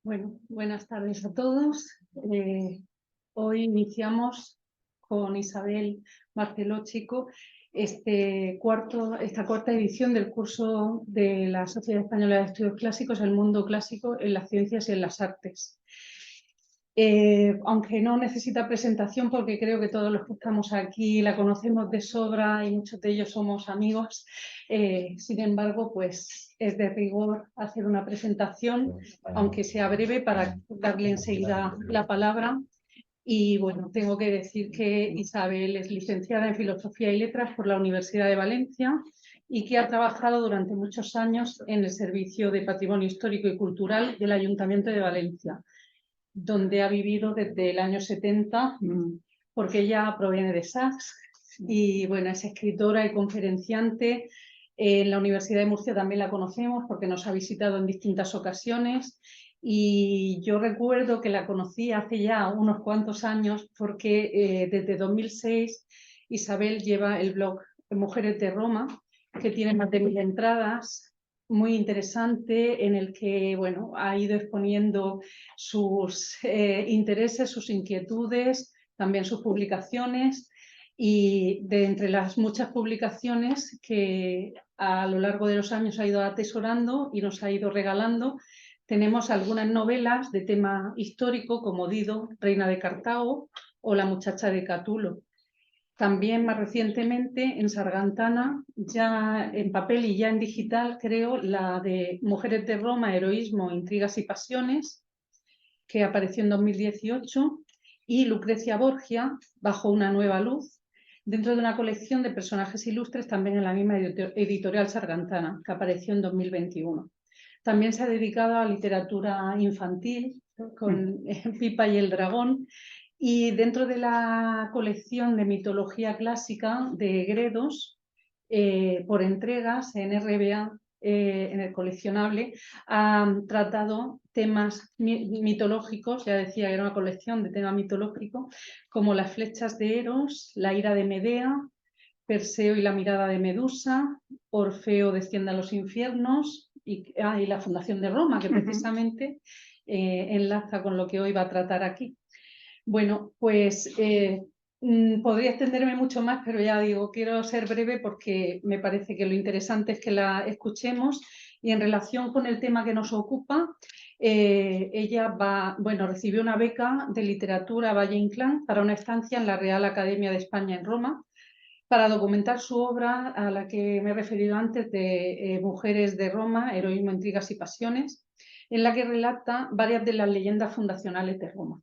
Bueno, buenas tardes a todos. Hoy iniciamos con Isabel Barceló Chico esta cuarta edición del curso de la Sociedad Española de Estudios Clásicos, El mundo clásico en las ciencias y en las artes. Aunque no necesita presentación porque creo que todos los que estamos aquí la conocemos de sobra y muchos de ellos somos amigos, sin embargo, pues es de rigor hacer una presentación, aunque sea breve, para darle enseguida la palabra. Y bueno, tengo que decir que Isabel es licenciada en Filosofía y Letras por la Universidad de Valencia y que ha trabajado durante muchos años en el Servicio de Patrimonio Histórico y Cultural del Ayuntamiento de Valencia, donde ha vivido desde el año 70, porque ella proviene de Sants y bueno, es escritora y conferenciante. En la Universidad de Murcia también la conocemos porque nos ha visitado en distintas ocasiones y yo recuerdo que la conocí hace ya unos cuantos años porque desde 2006 Isabel lleva el blog Mujeres de Roma, que tiene más de 1000 entradas, muy interesante, en el que bueno, ha ido exponiendo sus intereses, sus inquietudes, también sus publicaciones, y de entre las muchas publicaciones que a lo largo de los años ha ido atesorando y nos ha ido regalando, tenemos algunas novelas de tema histórico como Dido, Reina de Cartago, o La muchacha de Catulo. También más recientemente en Sargantana, ya en papel y ya en digital, creo, la de Mujeres de Roma, Heroísmo, Intrigas y Pasiones, que apareció en 2018, y Lucrecia Borgia, Bajo una nueva luz, dentro de una colección de personajes ilustres también en la misma editorial Sargantana, que apareció en 2021. También se ha dedicado a literatura infantil, con Pipa y el dragón, y dentro de la colección de mitología clásica de Gredos, por entregas en RBA, en el coleccionable, ha tratado temas mitológicos, ya decía que era una colección de temas mitológicos, como las flechas de Eros, la ira de Medea, Perseo y la mirada de Medusa, Orfeo desciende a los infiernos y la fundación de Roma, que precisamente enlaza con lo que hoy va a tratar aquí. Bueno, pues podría extenderme mucho más, pero ya digo, quiero ser breve porque me parece que lo interesante es que la escuchemos. Y en relación con el tema que nos ocupa, ella recibió una beca de literatura Valle Inclán para una estancia en la Real Academia de España en Roma, para documentar su obra a la que me he referido antes de Mujeres de Roma, Heroísmo, Intrigas y Pasiones, en la que relata varias de las leyendas fundacionales de Roma.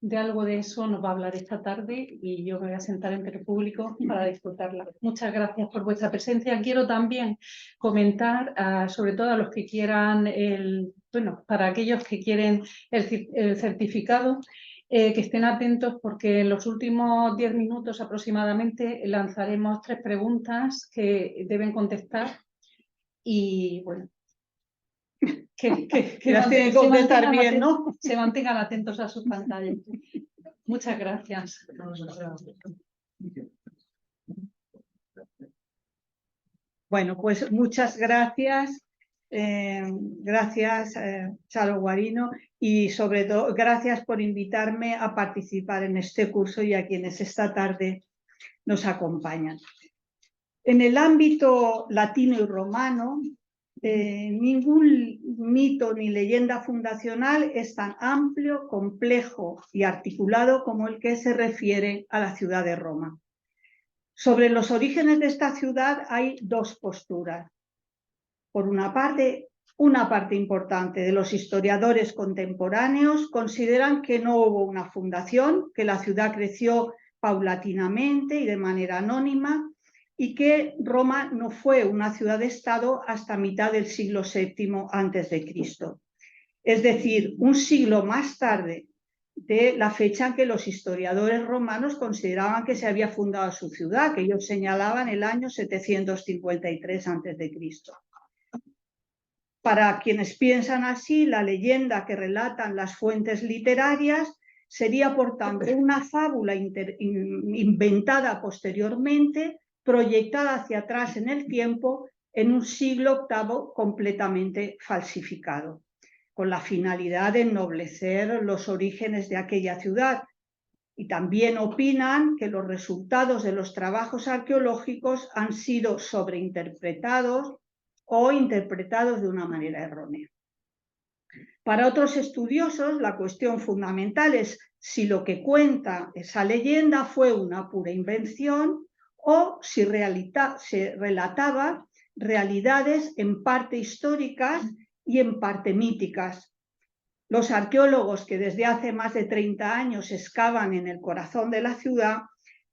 De algo de eso nos va a hablar esta tarde y yo me voy a sentar entre el público para disfrutarla. Muchas gracias por vuestra presencia. Quiero también comentar, sobre todo a los que quieran, para aquellos que quieren el certificado, que estén atentos porque en los últimos 10 minutos aproximadamente lanzaremos 3 preguntas que deben contestar y bueno, se mantengan atentos a sus pantallas. Muchas gracias. Bueno, pues muchas gracias. Gracias, Charo Guarino, y sobre todo gracias por invitarme a participar en este curso y a quienes esta tarde nos acompañan. En el ámbito latino y romano, ningún mito ni leyenda fundacional es tan amplio, complejo y articulado como el que se refiere a la ciudad de Roma. Sobre los orígenes de esta ciudad hay dos posturas. Por una parte importante de los historiadores contemporáneos consideran que no hubo una fundación, que la ciudad creció paulatinamente y de manera anónima, y que Roma no fue una ciudad-estado hasta mitad del siglo VII a.C. Es decir, un siglo más tarde de la fecha en que los historiadores romanos consideraban que se había fundado su ciudad, que ellos señalaban el año 753 a.C. Para quienes piensan así, la leyenda que relatan las fuentes literarias sería, por tanto, una fábula inventada posteriormente, proyectada hacia atrás en el tiempo, en un siglo VIII completamente falsificado. con la finalidad de ennoblecer los orígenes de aquella ciudad. Y también opinan que los resultados de los trabajos arqueológicos han sido sobreinterpretados o interpretados de una manera errónea. Para otros estudiosos, la cuestión fundamental es si lo que cuenta esa leyenda fue una pura invención o si se relataba realidades en parte históricas y en parte míticas. Los arqueólogos que desde hace más de 30 años excavan en el corazón de la ciudad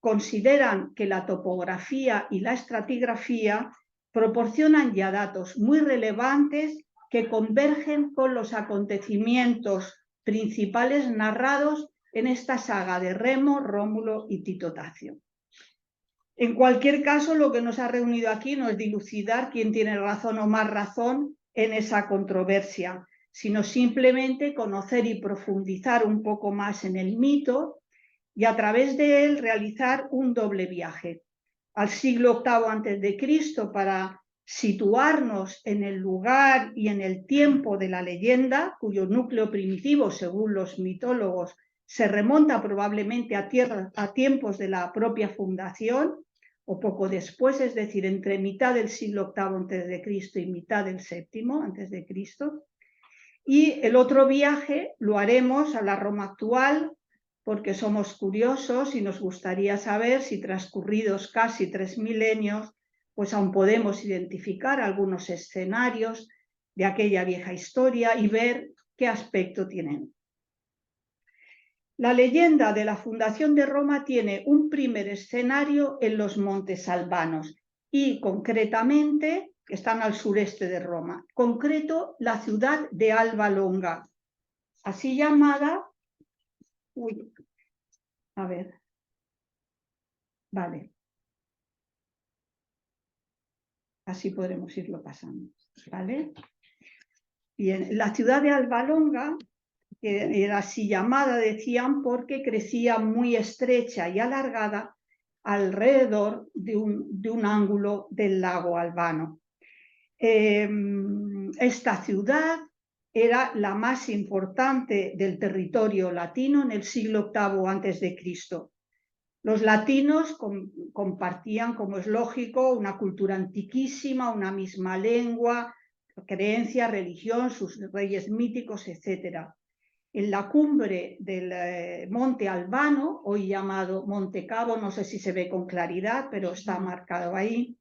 consideran que la topografía y la estratigrafía proporcionan ya datos muy relevantes que convergen con los acontecimientos principales narrados en esta saga de Remo, Rómulo y Tito Tacio. En cualquier caso, lo que nos ha reunido aquí no es dilucidar quién tiene razón o más razón en esa controversia, sino simplemente conocer y profundizar un poco más en el mito y a través de él realizar un doble viaje al siglo VIII a.C. para situarnos en el lugar y en el tiempo de la leyenda, cuyo núcleo primitivo, según los mitólogos, se remonta probablemente a tiempos de la propia fundación, o poco después, es decir, entre mitad del siglo VIII a.C. y mitad del VII a.C. Y el otro viaje lo haremos a la Roma actual, porque somos curiosos y nos gustaría saber si transcurridos casi 3 milenios, pues aún podemos identificar algunos escenarios de aquella vieja historia y ver qué aspecto tienen. La leyenda de la fundación de Roma tiene un primer escenario en los Montes Albanos y concretamente que están al sureste de Roma, concreto la ciudad de Alba Longa, así llamada, así podremos irlo pasando, ¿vale? Bien, la ciudad de Alba Longa era así llamada, decían, porque crecía muy estrecha y alargada alrededor de un ángulo del lago Albano. Esta ciudad era la más importante del territorio latino en el siglo VIII a.C. Los latinos compartían, como es lógico, una cultura antiquísima, una misma lengua, creencia, religión, sus reyes míticos, etc. En la cumbre del Monte Albano, hoy llamado Monte Cabo, no sé si se ve con claridad, pero está marcado ahí,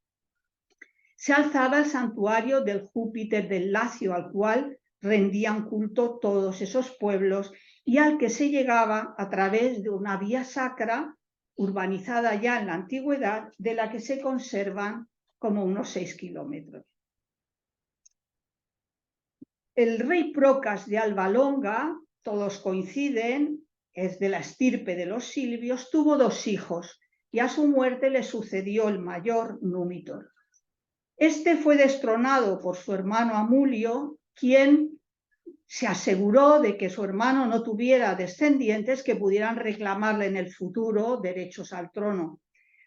se alzaba el santuario del Júpiter del Lacio, al cual rendían culto todos esos pueblos y al que se llegaba a través de una vía sacra urbanizada ya en la antigüedad, de la que se conservan como unos 6 kilómetros. El rey Procas de Alba Longa, todos coinciden, es de la estirpe de los Silvios, tuvo 2 hijos y a su muerte le sucedió el mayor, Númitor. Este fue destronado por su hermano Amulio, quien se aseguró de que su hermano no tuviera descendientes que pudieran reclamarle en el futuro derechos al trono.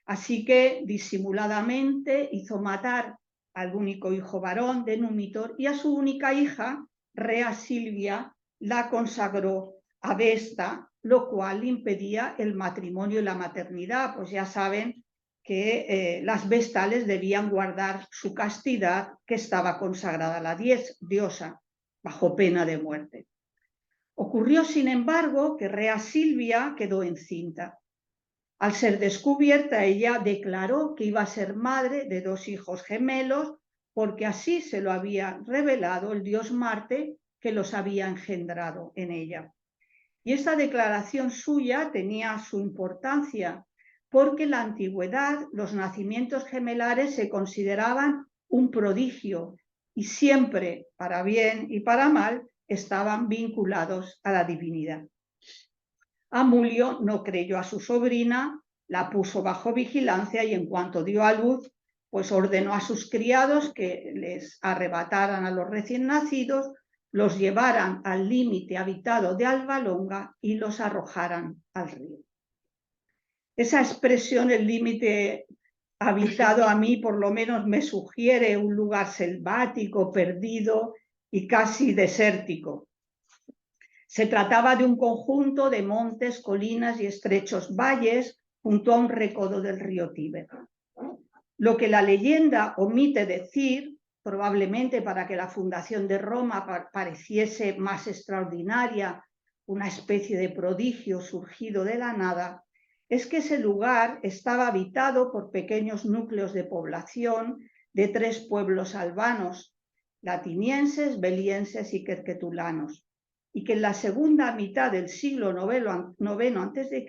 Así que disimuladamente hizo matar al único hijo varón de Númitor y a su única hija, Rea Silvia, la consagró a Vesta, lo cual impedía el matrimonio y la maternidad, pues ya saben que las vestales debían guardar su castidad, que estaba consagrada a la diosa, bajo pena de muerte. Ocurrió, sin embargo, que Rea Silvia quedó encinta. Al ser descubierta, ella declaró que iba a ser madre de 2 hijos gemelos, porque así se lo había revelado el dios Marte, que los había engendrado en ella. Y esta declaración suya tenía su importancia, porque en la antigüedad los nacimientos gemelares se consideraban un prodigio y siempre, para bien y para mal, estaban vinculados a la divinidad. Amulio no creyó a su sobrina, la puso bajo vigilancia y en cuanto dio a luz, pues ordenó a sus criados que les arrebataran a los recién nacidos, los llevaran al límite habitado de Alba Longa y los arrojaran al río. Esa expresión, el límite habitado, a mí por lo menos me sugiere un lugar selvático, perdido, y casi desértico. Se trataba de un conjunto de montes, colinas y estrechos valles junto a un recodo del río Tíber. Lo que la leyenda omite decir, probablemente para que la fundación de Roma pareciese más extraordinaria, una especie de prodigio surgido de la nada, es que ese lugar estaba habitado por pequeños núcleos de población de 3 pueblos albanos, latinienses, belienses y querquetulanos, y que en la segunda mitad del siglo IX a.C.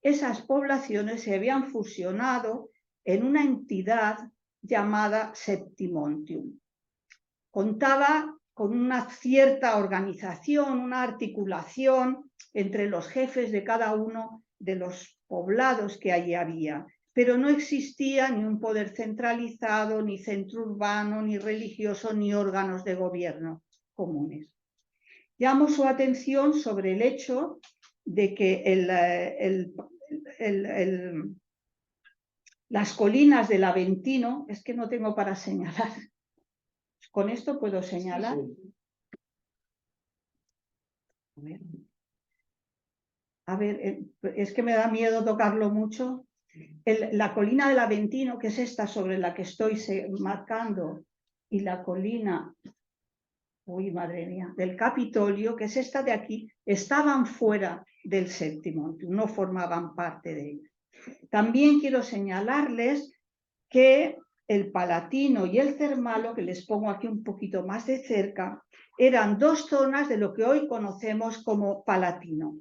esas poblaciones se habían fusionado en una entidad llamada Septimontium. Contaba con una cierta organización, una articulación entre los jefes de cada uno de los poblados que allí había, pero no existía ni un poder centralizado, ni centro urbano, ni religioso, ni órganos de gobierno comunes. Llamo su atención sobre el hecho de que las colinas del Aventino, es que no tengo para señalar, con esto puedo señalar. A ver, es que me da miedo tocarlo mucho. La colina del Aventino, que es esta sobre la que estoy marcando, y la colina, uy, madre mía, del Capitolio, que es esta de aquí, estaban fuera del Septimontium, no formaban parte de ella. También quiero señalarles que el Palatino y el Cermalo, que les pongo aquí un poquito más de cerca, eran 2 zonas de lo que hoy conocemos como Palatino,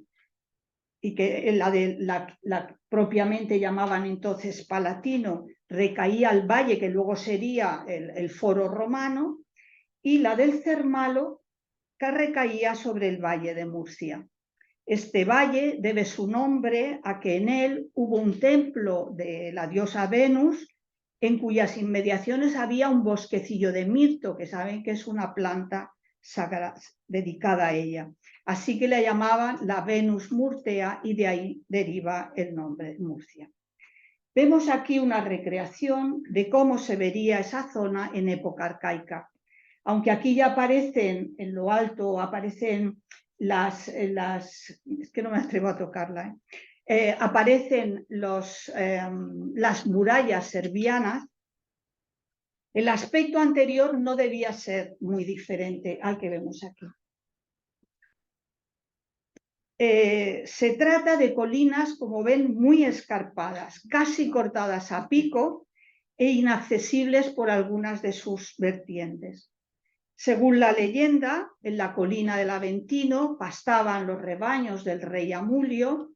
y que la propiamente llamaban entonces Palatino, recaía al valle que luego sería el Foro Romano, y la del Cermalo, que recaía sobre el valle de Murcia. Este valle debe su nombre a que en él hubo un templo de la diosa Venus, en cuyas inmediaciones había un bosquecillo de mirto, que saben que es una planta sagrada dedicada a ella. Así que la llamaban la Venus Murtea y de ahí deriva el nombre Murcia. Vemos aquí una recreación de cómo se vería esa zona en época arcaica. Aunque aquí ya aparecen, en lo alto aparecen es que no me atrevo a tocarla, aparecen las murallas serbianas, el aspecto anterior no debía ser muy diferente al que vemos aquí. Se trata de colinas, como ven, muy escarpadas, casi cortadas a pico e inaccesibles por algunas de sus vertientes. Según la leyenda, en la colina del Aventino pastaban los rebaños del rey Númitor,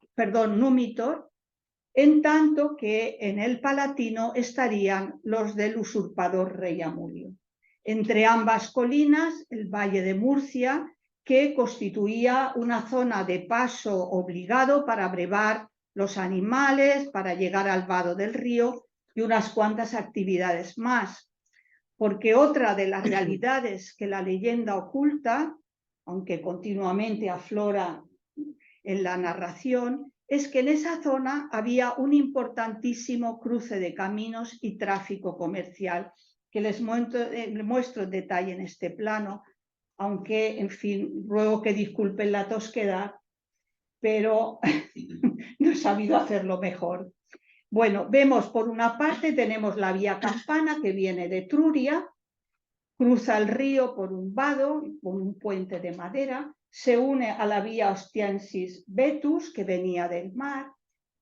en tanto que en el Palatino estarían los del usurpador rey Amulio. Entre ambas colinas, el valle de Murcia, que constituía una zona de paso obligado para brevar los animales, para llegar al vado del río y unas cuantas actividades más. Porque otra de las realidades que la leyenda oculta, aunque continuamente aflora en la narración, es que en esa zona había un importantísimo cruce de caminos y tráfico comercial, que les muestro en detalle en este plano, aunque, en fin, ruego que disculpen la tosquedad, pero no he sabido hacerlo mejor. Bueno, vemos por una parte, tenemos la vía Campana, que viene de Etruria, cruza el río por un vado, con un puente de madera, se une a la vía Ostiensis Vetus, que venía del mar,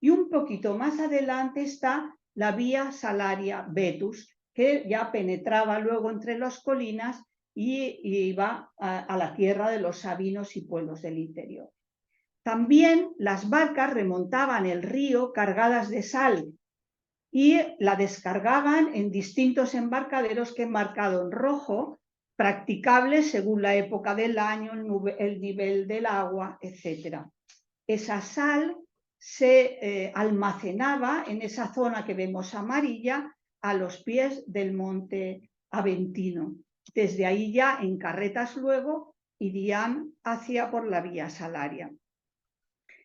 y un poquito más adelante está la vía Salaria Vetus, que ya penetraba luego entre las colinas y iba a la tierra de los sabinos y pueblos del interior. También las barcas remontaban el río cargadas de sal y la descargaban en distintos embarcaderos que he marcado en rojo, practicables según la época del año, el nivel del agua, etc. Esa sal se almacenaba en esa zona que vemos amarilla a los pies del monte Aventino. Desde ahí ya en carretas luego irían hacia por la vía Salaria.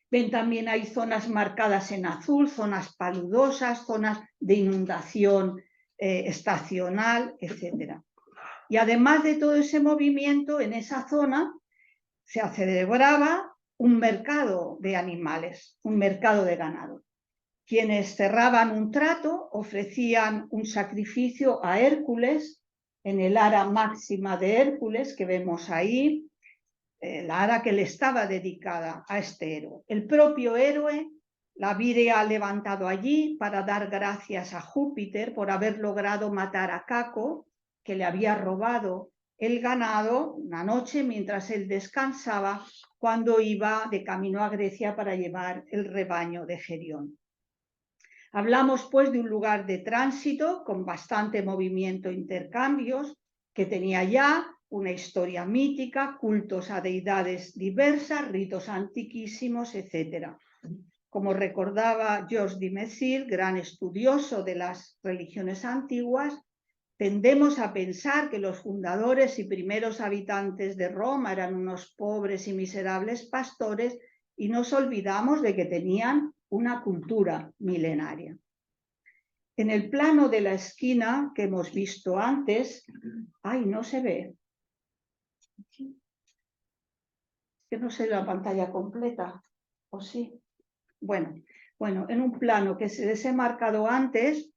Ven, también hay zonas marcadas en azul, zonas paludosas, zonas de inundación estacional, etc. Y además de todo ese movimiento, en esa zona se celebraba un mercado de animales, un mercado de ganado. Quienes cerraban un trato ofrecían un sacrificio a Hércules en el ara máxima de Hércules que vemos ahí, la ara que le estaba dedicada a este héroe. El propio héroe la había levantado allí para dar gracias a Júpiter por haber logrado matar a Caco, que le había robado el ganado una noche mientras él descansaba cuando iba de camino a Grecia para llevar el rebaño de Gerión. Hablamos pues de un lugar de tránsito con bastante movimiento e intercambios, que tenía ya una historia mítica, cultos a deidades diversas, ritos antiquísimos, etc. Como recordaba Georges Dumézil, gran estudioso de las religiones antiguas, tendemos a pensar que los fundadores y primeros habitantes de Roma eran unos pobres y miserables pastores y nos olvidamos de que tenían una cultura milenaria. En el plano de la esquina que hemos visto antes, ¡ay, no se ve! Que no sé la pantalla completa, ¿o sí? Bueno, en un plano que se les he marcado antes,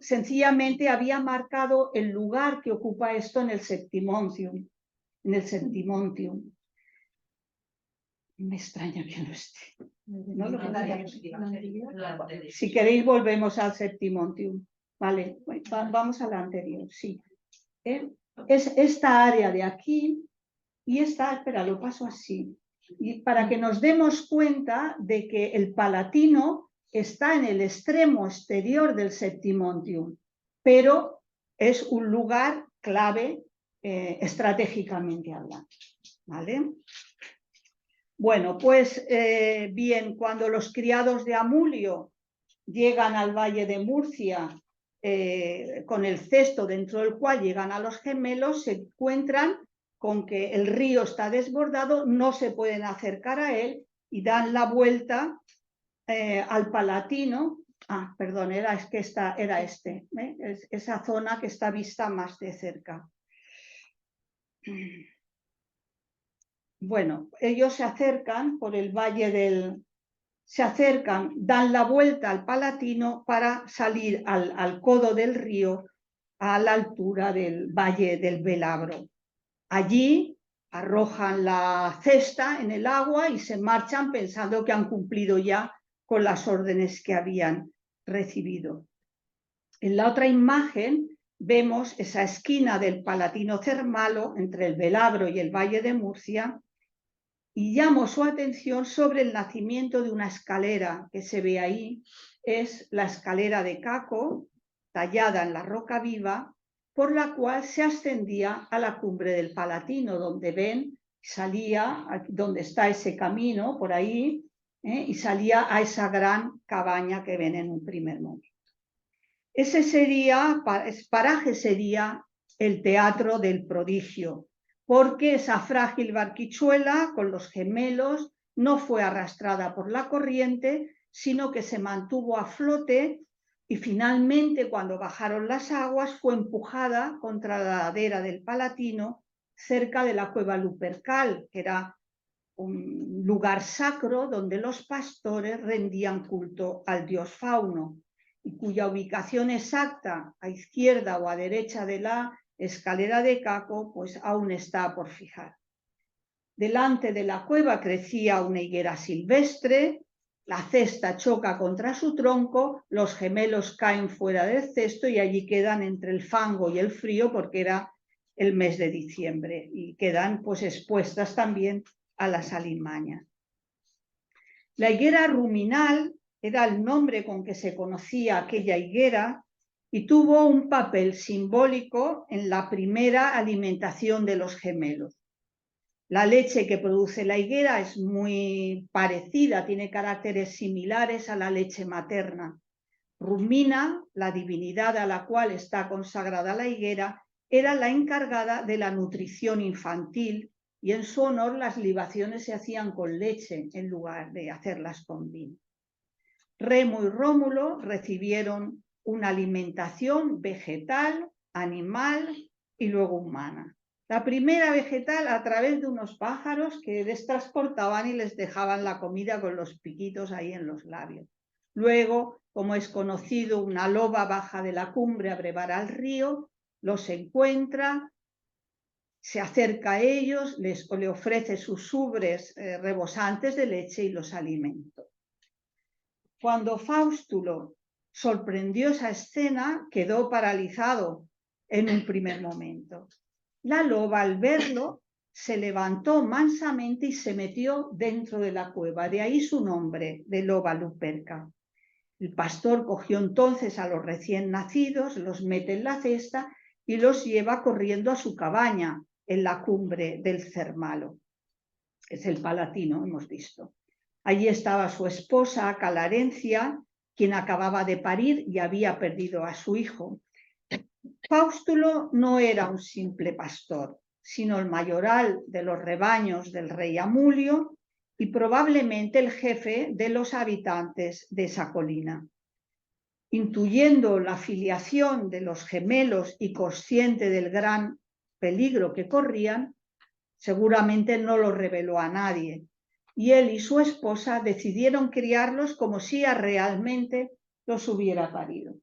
sencillamente había marcado el lugar que ocupa esto en el Septimontium. Me extraña que no esté. No lo si queréis volvemos al Septimontium. Vale, vamos a la anterior, sí. Es esta área de aquí y esta, espera, lo paso así. Y para que nos demos cuenta de que el Palatino está en el extremo exterior del Septimontium, pero es un lugar clave estratégicamente hablando. ¿Vale? Bueno, pues bien, cuando los criados de Amulio llegan al Valle de Murcia con el cesto dentro del cual llegan a los gemelos, se encuentran con que el río está desbordado, no se pueden acercar a él y dan la vuelta al Palatino. Perdón, era esa zona que está vista más de cerca. Bueno, ellos se acercan por el valle dan la vuelta al Palatino para salir al codo del río a la altura del valle del Velabro. Allí arrojan la cesta en el agua y se marchan pensando que han cumplido ya con las órdenes que habían recibido. En la otra imagen vemos esa esquina del Palatino Cermalo entre el Velabro y el Valle de Murcia, y llamo su atención sobre el nacimiento de una escalera que se ve ahí. Es la escalera de Caco, tallada en la roca viva, por la cual se ascendía a la cumbre del Palatino, donde ven, donde está ese camino por ahí, y salía a esa gran cabaña que ven en un primer momento. Ese paraje sería el Teatro del Prodigio, porque esa frágil barquichuela con los gemelos no fue arrastrada por la corriente, sino que se mantuvo a flote y finalmente, cuando bajaron las aguas, fue empujada contra la ladera del Palatino, cerca de la cueva Lupercal, que era un lugar sacro donde los pastores rendían culto al dios Fauno, y cuya ubicación exacta a izquierda o a derecha de la escalera de Caco pues aún está por fijar. Delante de la cueva crecía una higuera silvestre, la cesta choca contra su tronco, los gemelos caen fuera del cesto y allí quedan entre el fango y el frío porque era el mes de diciembre y quedan pues expuestas también a las alimañas. La higuera ruminal era el nombre con que se conocía aquella higuera y tuvo un papel simbólico en la primera alimentación de los gemelos. La leche que produce la higuera es muy parecida, tiene caracteres similares a la leche materna. Rumina, la divinidad a la cual está consagrada la higuera, era la encargada de la nutrición infantil y en su honor las libaciones se hacían con leche en lugar de hacerlas con vino. Remo y Rómulo recibieron una alimentación vegetal animal y luego humana. La primera vegetal a través de unos pájaros que les transportaban y les dejaban la comida con los piquitos ahí en los labios. Luego, como es conocido, una loba baja de la cumbre a brevar al río, los encuentra, se acerca a ellos, le ofrece sus ubres rebosantes de leche y los alimenta. Cuando Faustulo sorprendió esa escena, quedó paralizado en un primer momento. La loba, al verlo, se levantó mansamente y se metió dentro de la cueva. De ahí su nombre, de loba luperca. El pastor cogió entonces a los recién nacidos, los mete en la cesta y los lleva corriendo a su cabaña en la cumbre del Cermalo. Es el Palatino, hemos visto. Allí estaba su esposa, Calarencia, quien acababa de parir y había perdido a su hijo. Faustulo no era un simple pastor, sino el mayoral de los rebaños del rey Amulio y probablemente el jefe de los habitantes de esa colina. Intuyendo la filiación de los gemelos y consciente del gran peligro que corrían, seguramente no lo reveló a nadie, y él y su esposa decidieron criarlos como si ella realmente los hubiera parido.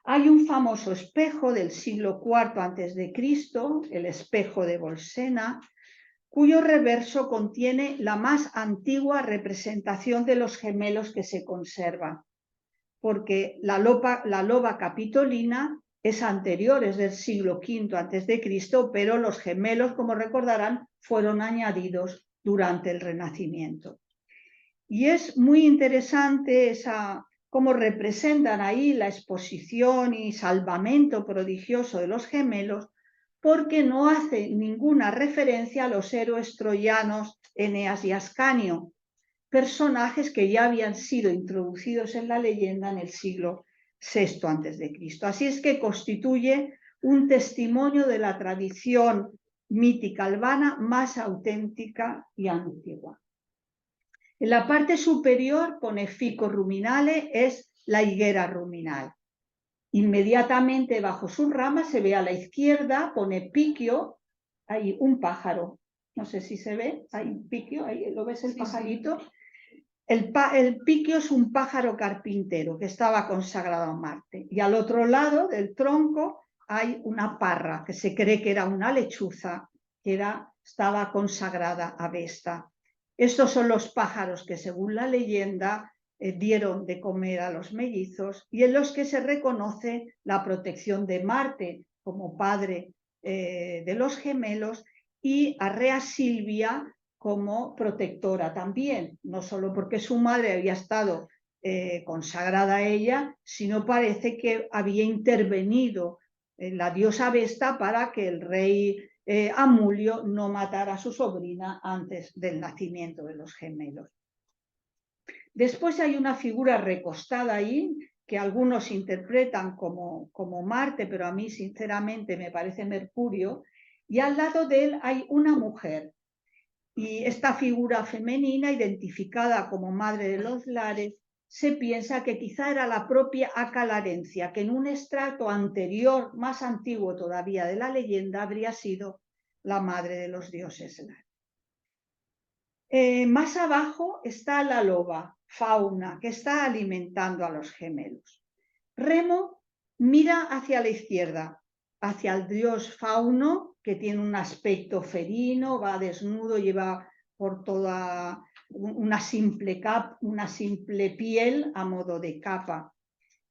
Hay un famoso espejo del siglo IV a.C., el espejo de Bolsena, cuyo reverso contiene la más antigua representación de los gemelos que se conserva, porque la loba capitolina es anterior, es del siglo V a.C., pero los gemelos, como recordarán, fueron añadidos durante el Renacimiento. Y es muy interesante cómo representan ahí la exposición y salvamento prodigioso de los gemelos, porque no hace ninguna referencia a los héroes troyanos Eneas y Ascanio, personajes que ya habían sido introducidos en la leyenda en el siglo VI a.C. Así es que constituye un testimonio de la tradición mítica albana más auténtica y antigua. En la parte superior pone Fico ruminale, es la higuera ruminal. Inmediatamente bajo sus ramas se ve a la izquierda, pone Piquio, hay un pájaro, no sé si se ve, hay un piquio, ahí lo ves el pajarito. El piquio es un pájaro carpintero que estaba consagrado a Marte. Y al otro lado del tronco hay una parra, que se cree que era una lechuza, que estaba consagrada a Vesta. Estos son los pájaros que, según la leyenda, dieron de comer a los mellizos y en los que se reconoce la protección de Marte como padre de los gemelos y a Rea Silvia como protectora también, no solo porque su madre había estado consagrada a ella, sino parece que había intervenido la diosa Vesta para que el rey Amulio no matara a su sobrina antes del nacimiento de los gemelos. Después hay una figura recostada ahí que algunos interpretan como Marte, pero a mí sinceramente me parece Mercurio, y al lado de él hay una mujer. Y esta figura femenina, identificada como madre de los lares, se piensa que quizá era la propia Acalarencia, que en un estrato anterior, más antiguo todavía de la leyenda, habría sido la madre de los dioses lares. Más abajo está la loba, Fauna, que está alimentando a los gemelos. Remo mira hacia la izquierda, hacia el dios Fauno, que tiene un aspecto felino, va desnudo, lleva por toda una simple piel a modo de capa.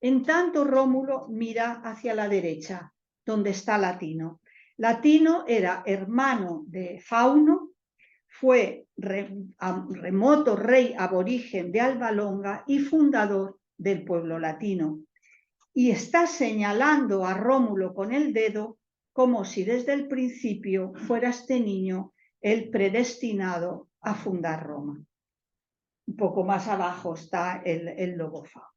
En tanto, Rómulo mira hacia la derecha, donde está Latino. Latino era hermano de Fauno, fue remoto rey aborigen de Alba Longa y fundador del pueblo latino. Y está señalando a Rómulo con el dedo como si desde el principio fuera este niño el predestinado a fundar Roma. Un poco más abajo está el lobo Fauno.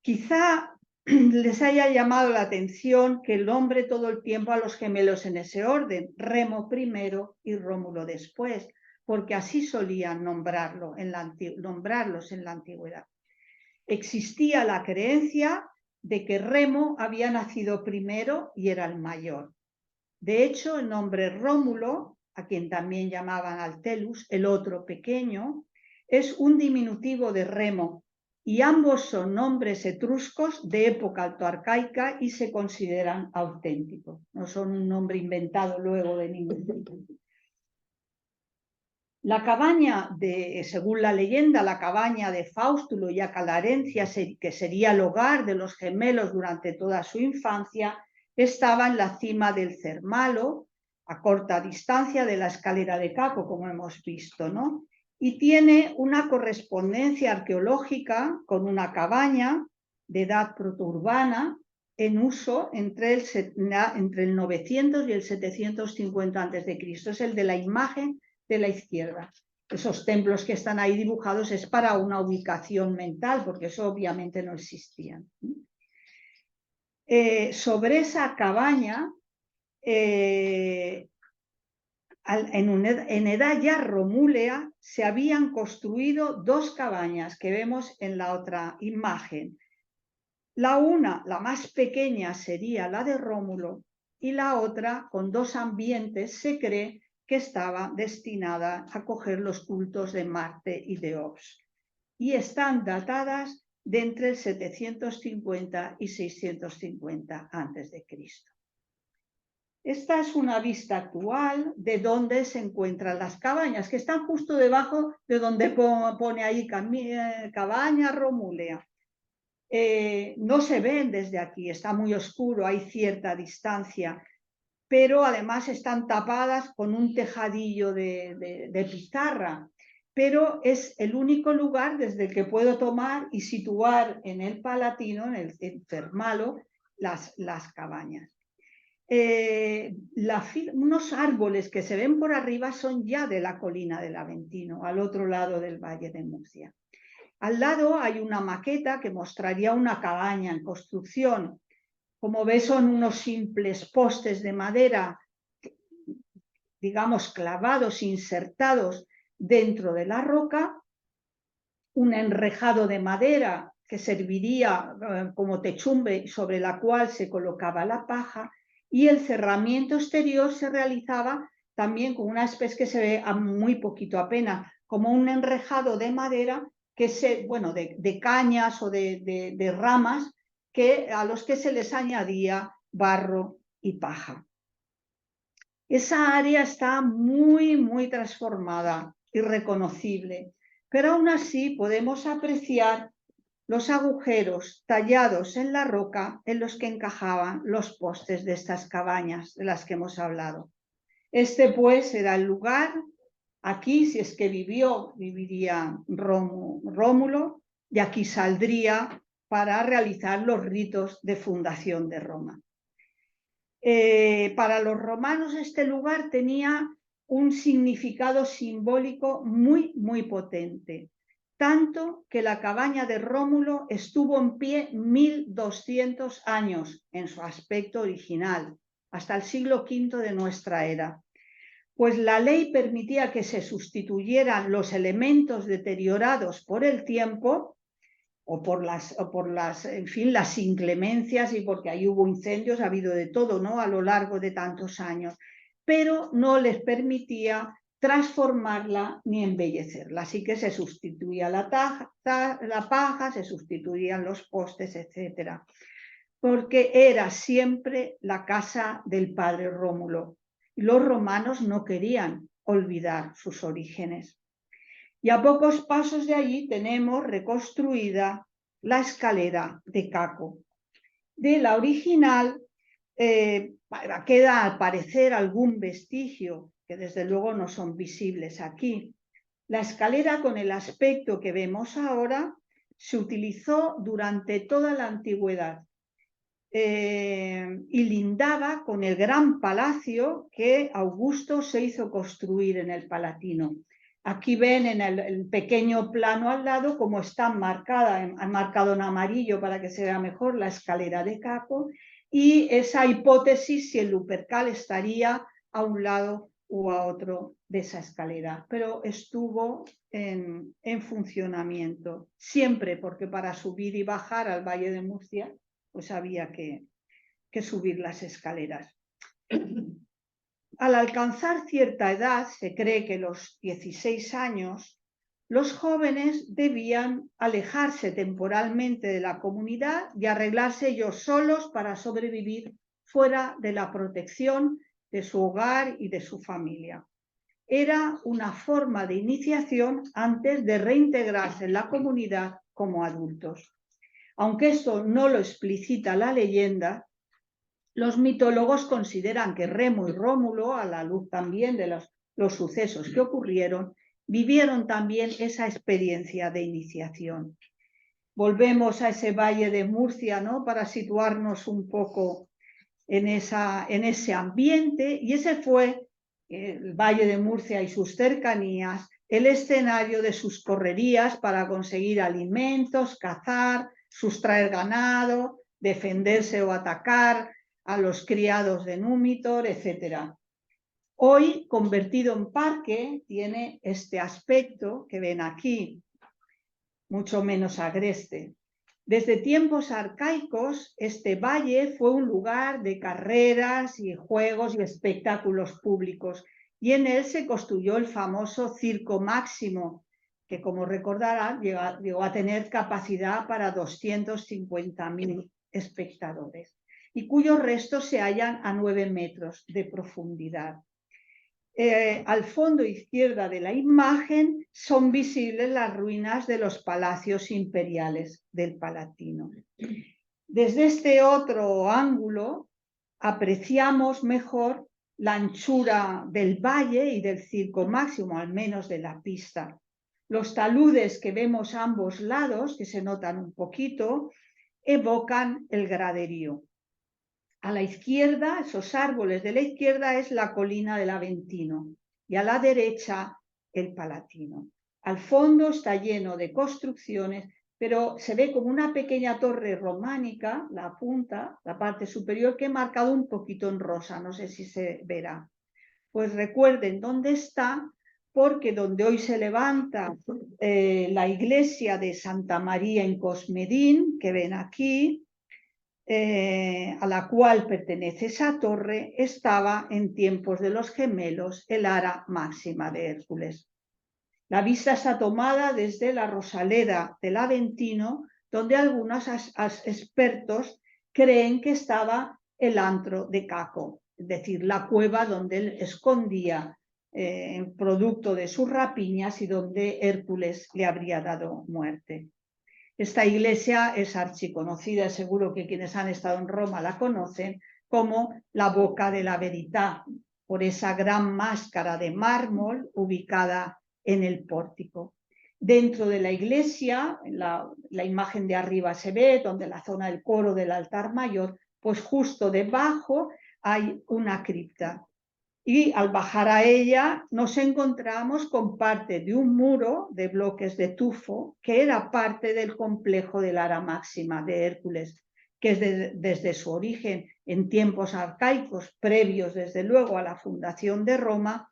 Quizá les haya llamado la atención que el nombre todo el tiempo a los gemelos en ese orden, Remo primero y Rómulo después, porque así solían nombrarlos en la antigüedad. Existía la creencia de que Remo había nacido primero y era el mayor. De hecho, el nombre Rómulo, a quien también llamaban Altelus, el otro pequeño, es un diminutivo de Remo, y ambos son nombres etruscos de época altoarcaica y se consideran auténticos. No son un nombre inventado luego de ningún tipo. La cabaña, según la leyenda, la cabaña de Faustulo y Acalarencia, que sería el hogar de los gemelos durante toda su infancia, estaba en la cima del Cermalo, a corta distancia de la escalera de Caco, como hemos visto, ¿no? Y tiene una correspondencia arqueológica con una cabaña de edad protourbana en uso entre el 900 y el 750 a.C. Es el de la imagen de la izquierda. Esos templos que están ahí dibujados es para una ubicación mental, porque eso obviamente no existía. Sobre esa cabaña, en edad ya romúlea, se habían construido dos cabañas que vemos en la otra imagen. La más pequeña, sería la de Rómulo, y la otra, con dos ambientes, se cree que estaba destinada a acoger los cultos de Marte y de Ops, y están datadas de entre el 750 y 650 a.C. Esta es una vista actual de donde se encuentran las cabañas, que están justo debajo de donde pone ahí cabaña Romúlea. No se ven desde aquí, está muy oscuro, hay cierta distancia, pero además están tapadas con un tejadillo de pizarra. Pero es el único lugar desde el que puedo tomar y situar en el Palatino, en el Cermalo, las cabañas. Unos árboles que se ven por arriba son ya de la colina del Aventino, al otro lado del Valle de Murcia. Al lado hay una maqueta que mostraría una cabaña en construcción. Como ves, son unos simples postes de madera, digamos, clavados, insertados dentro de la roca, un enrejado de madera que serviría como techumbre sobre la cual se colocaba la paja, y el cerramiento exterior se realizaba también con una especie que se ve a muy poquito apenas, como un enrejado de madera de cañas o de ramas a los que se les añadía barro y paja. Esa área está muy, muy transformada y reconocible, pero aún así podemos apreciar los agujeros tallados en la roca en los que encajaban los postes de estas cabañas de las que hemos hablado. Este, pues, era el lugar. Aquí, si es que viviría Rómulo, y aquí saldría para realizar los ritos de fundación de Roma. Para los romanos este lugar tenía un significado simbólico muy, muy potente, tanto que la cabaña de Rómulo estuvo en pie 1200 años en su aspecto original, hasta el siglo V de nuestra era. Pues la ley permitía que se sustituyeran los elementos deteriorados por el tiempo o por las inclemencias, y porque ahí hubo incendios, ha habido de todo, ¿no?, a lo largo de tantos años, pero no les permitía transformarla ni embellecerla. Así que se sustituía la paja, se sustituían los postes, etcétera, porque era siempre la casa del padre Rómulo. Los romanos no querían olvidar sus orígenes. Y a pocos pasos de allí tenemos reconstruida la escalera de Caco. De la original queda al parecer algún vestigio, que desde luego no son visibles aquí. La escalera, con el aspecto que vemos ahora, se utilizó durante toda la antigüedad. Y lindaba con el gran palacio que Augusto se hizo construir en el Palatino. Aquí ven en el pequeño plano al lado cómo está marcada, han marcado en amarillo para que se vea mejor, la escalera de Caco, y esa hipótesis si el Lupercal estaría a un lado u a otro de esa escalera, pero estuvo en funcionamiento siempre, porque para subir y bajar al Valle de Murcia pues había que subir las escaleras. Al alcanzar cierta edad, se cree que los 16 años, los jóvenes debían alejarse temporalmente de la comunidad y arreglarse ellos solos para sobrevivir fuera de la protección de su hogar y de su familia. Era una forma de iniciación antes de reintegrarse en la comunidad como adultos. Aunque esto no lo explicita la leyenda, los mitólogos consideran que Remo y Rómulo, a la luz también de los sucesos que ocurrieron, vivieron también esa experiencia de iniciación. Volvemos a ese Valle de Murcia, ¿no?, para situarnos un poco en ese ambiente, y ese fue el Valle de Murcia y sus cercanías, el escenario de sus correrías para conseguir alimentos, cazar, sustraer ganado, defenderse o atacar a los criados de Númitor, etc. Hoy, convertido en parque, tiene este aspecto que ven aquí, mucho menos agreste. Desde tiempos arcaicos, este valle fue un lugar de carreras y juegos y espectáculos públicos, y en él se construyó el famoso Circo Máximo, que, como recordarán, llegó a tener capacidad para 250.000 espectadores, y cuyos restos se hallan a 9 metros de profundidad. Al fondo izquierda de la imagen son visibles las ruinas de los palacios imperiales del Palatino. Desde este otro ángulo apreciamos mejor la anchura del valle y del Circo Máximo, al menos de la pista. Los taludes que vemos a ambos lados, que se notan un poquito, evocan el graderío. A la izquierda, esos árboles de la izquierda, es la colina del Aventino, y a la derecha el Palatino. Al fondo está lleno de construcciones, pero se ve como una pequeña torre románica, la punta, la parte superior, que he marcado un poquito en rosa, no sé si se verá. Pues recuerden dónde está, porque donde hoy se levanta la iglesia de Santa María en Cosmedín, que ven aquí, a la cual pertenece esa torre, estaba en tiempos de los gemelos el ara máxima de Hércules. La vista está tomada desde la Rosaleda del Aventino, donde algunos expertos creen que estaba el antro de Caco, es decir, la cueva donde él escondía el producto de sus rapiñas y donde Hércules le habría dado muerte. Esta iglesia es archiconocida, seguro que quienes han estado en Roma la conocen, como la Boca de la Verità, por esa gran máscara de mármol ubicada en el pórtico. Dentro de la iglesia, la imagen de arriba se ve, donde la zona del coro del altar mayor, pues justo debajo hay una cripta. Y al bajar a ella nos encontramos con parte de un muro de bloques de tufo que era parte del complejo del ara máxima de Hércules, que desde su origen en tiempos arcaicos, previos desde luego a la fundación de Roma,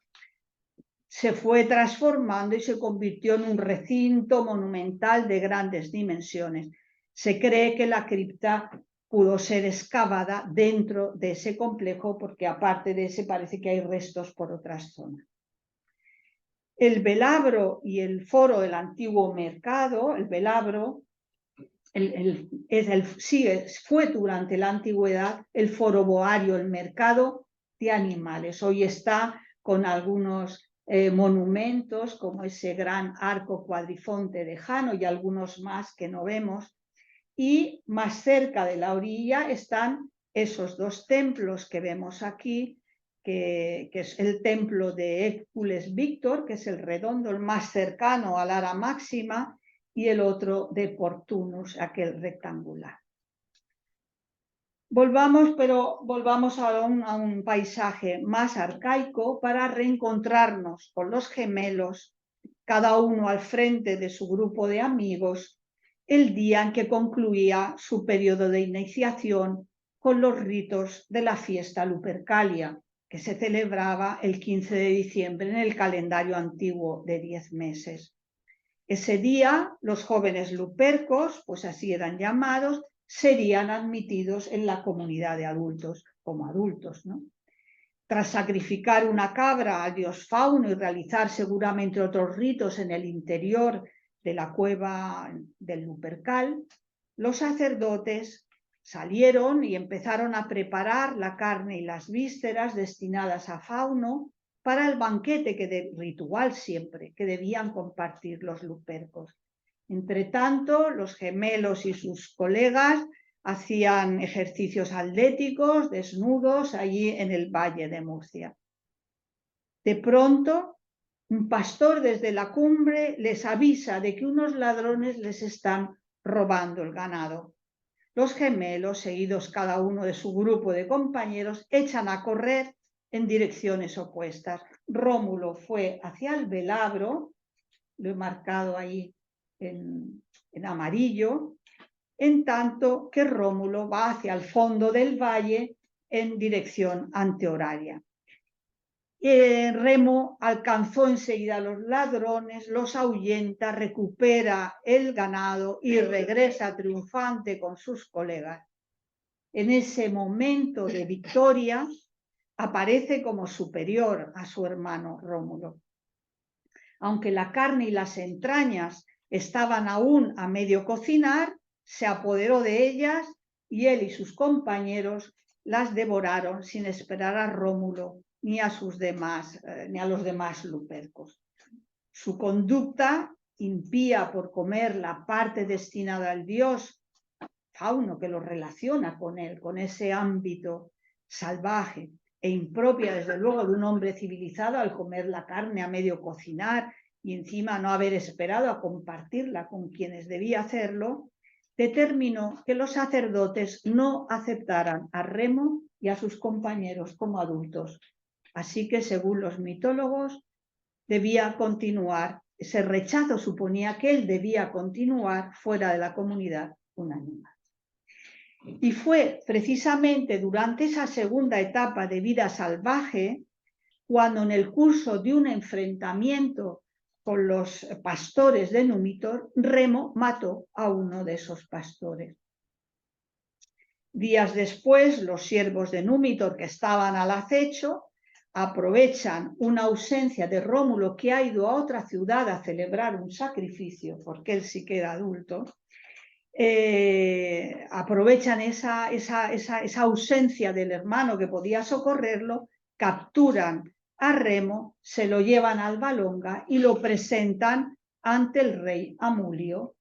se fue transformando y se convirtió en un recinto monumental de grandes dimensiones. Se cree que la cripta pudo ser excavada dentro de ese complejo, porque aparte de ese parece que hay restos por otras zonas. El velabro y el foro del antiguo mercado, el velabro fue durante la antigüedad el foro boario, el mercado de animales. Hoy está con algunos monumentos, como ese gran arco cuadrifonte de Jano y algunos más que no vemos. Y más cerca de la orilla están esos dos templos que vemos aquí, que es el templo de Hércules Víctor, que es el redondo, el más cercano al ara máxima, y el otro de Portunus, aquel rectangular. Volvamos a un paisaje más arcaico para reencontrarnos con los gemelos, cada uno al frente de su grupo de amigos, el día en que concluía su periodo de iniciación con los ritos de la fiesta Lupercalia, que se celebraba el 15 de diciembre en el calendario antiguo de 10 meses. Ese día, los jóvenes lupercos, pues así eran llamados, serían admitidos en la comunidad de adultos, como adultos, ¿no? Tras sacrificar una cabra al dios Fauno y realizar seguramente otros ritos en el interior de la cueva del Lupercal, los sacerdotes salieron y empezaron a preparar la carne y las vísceras destinadas a Fauno para el banquete ritual siempre, que debían compartir los lupercos. Entre tanto, los gemelos y sus colegas hacían ejercicios atléticos, desnudos, allí en el Valle de Murcia. De pronto, un pastor desde la cumbre les avisa de que unos ladrones les están robando el ganado. Los gemelos, seguidos cada uno de su grupo de compañeros, echan a correr en direcciones opuestas. Rómulo fue hacia el Velabro, lo he marcado ahí en amarillo, en tanto que Rómulo va hacia el fondo del valle en dirección antihoraria. Remo alcanzó enseguida a los ladrones, los ahuyenta, recupera el ganado y regresa triunfante con sus colegas. En ese momento de victoria aparece como superior a su hermano Rómulo. Aunque la carne y las entrañas estaban aún a medio cocinar, se apoderó de ellas y él y sus compañeros las devoraron sin esperar a Rómulo ni a los demás lupercos. Su conducta impía por comer la parte destinada al dios Fauno, que lo relaciona con él, con ese ámbito salvaje e impropia desde luego de un hombre civilizado al comer la carne a medio cocinar y encima no haber esperado a compartirla con quienes debía hacerlo, determinó que los sacerdotes no aceptaran a Remo y a sus compañeros como adultos. Así que, según los mitólogos, debía continuar, ese rechazo suponía que él debía continuar fuera de la comunidad un año más. Y fue precisamente durante esa segunda etapa de vida salvaje cuando, en el curso de un enfrentamiento con los pastores de Númitor, Remo mató a uno de esos pastores. Días después, los siervos de Númitor, que estaban al acecho, aprovechan una ausencia de Rómulo, que ha ido a otra ciudad a celebrar un sacrificio, porque él sí que era adulto. Aprovechan esa ausencia del hermano que podía socorrerlo, capturan a Remo, se lo llevan al Albalonga y lo presentan ante el rey Amulio.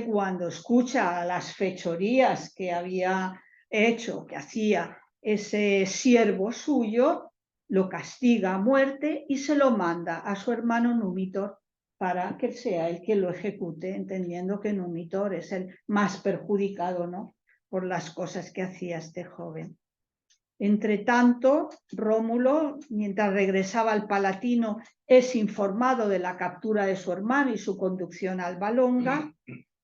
Cuando escucha las fechorías que había hecho, que hacía ese siervo suyo, lo castiga a muerte y se lo manda a su hermano Númitor para que sea él quien lo ejecute, entendiendo que Númitor es el más perjudicado, ¿no?, por las cosas que hacía este joven. Entre tanto, Rómulo, mientras regresaba al Palatino, es informado de la captura de su hermano y su conducción al Albalonga,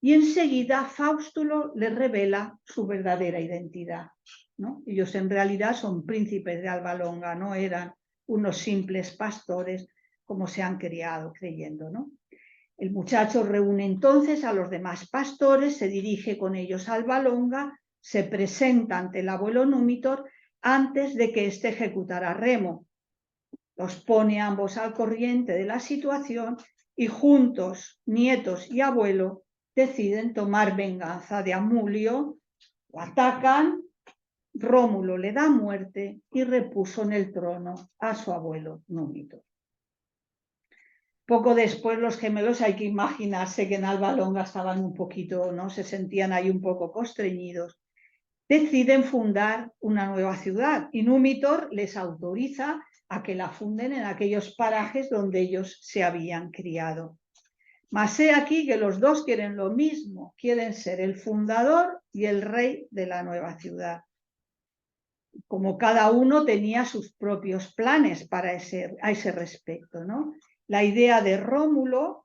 y enseguida Faustulo le revela su verdadera identidad, ¿no? Ellos en realidad son príncipes de Albalonga, no eran unos simples pastores como se han criado creyendo, ¿no? El muchacho reúne entonces a los demás pastores, se dirige con ellos al Albalonga, se presenta ante el abuelo Númitor antes de que éste ejecutara a Remo. Los pone ambos al corriente de la situación y juntos, nietos y abuelo, deciden tomar venganza de Amulio, lo atacan, Rómulo le da muerte y repuso en el trono a su abuelo Númitor. Poco después los gemelos, hay que imaginarse que en Albalonga estaban un poquito, ¿no?, se sentían ahí un poco constreñidos. Deciden fundar una nueva ciudad y Númitor les autoriza a que la funden en aquellos parajes donde ellos se habían criado. Mas he aquí que los dos quieren lo mismo, quieren ser el fundador y el rey de la nueva ciudad. Como cada uno tenía sus propios planes a ese respecto, ¿no? La idea de Remo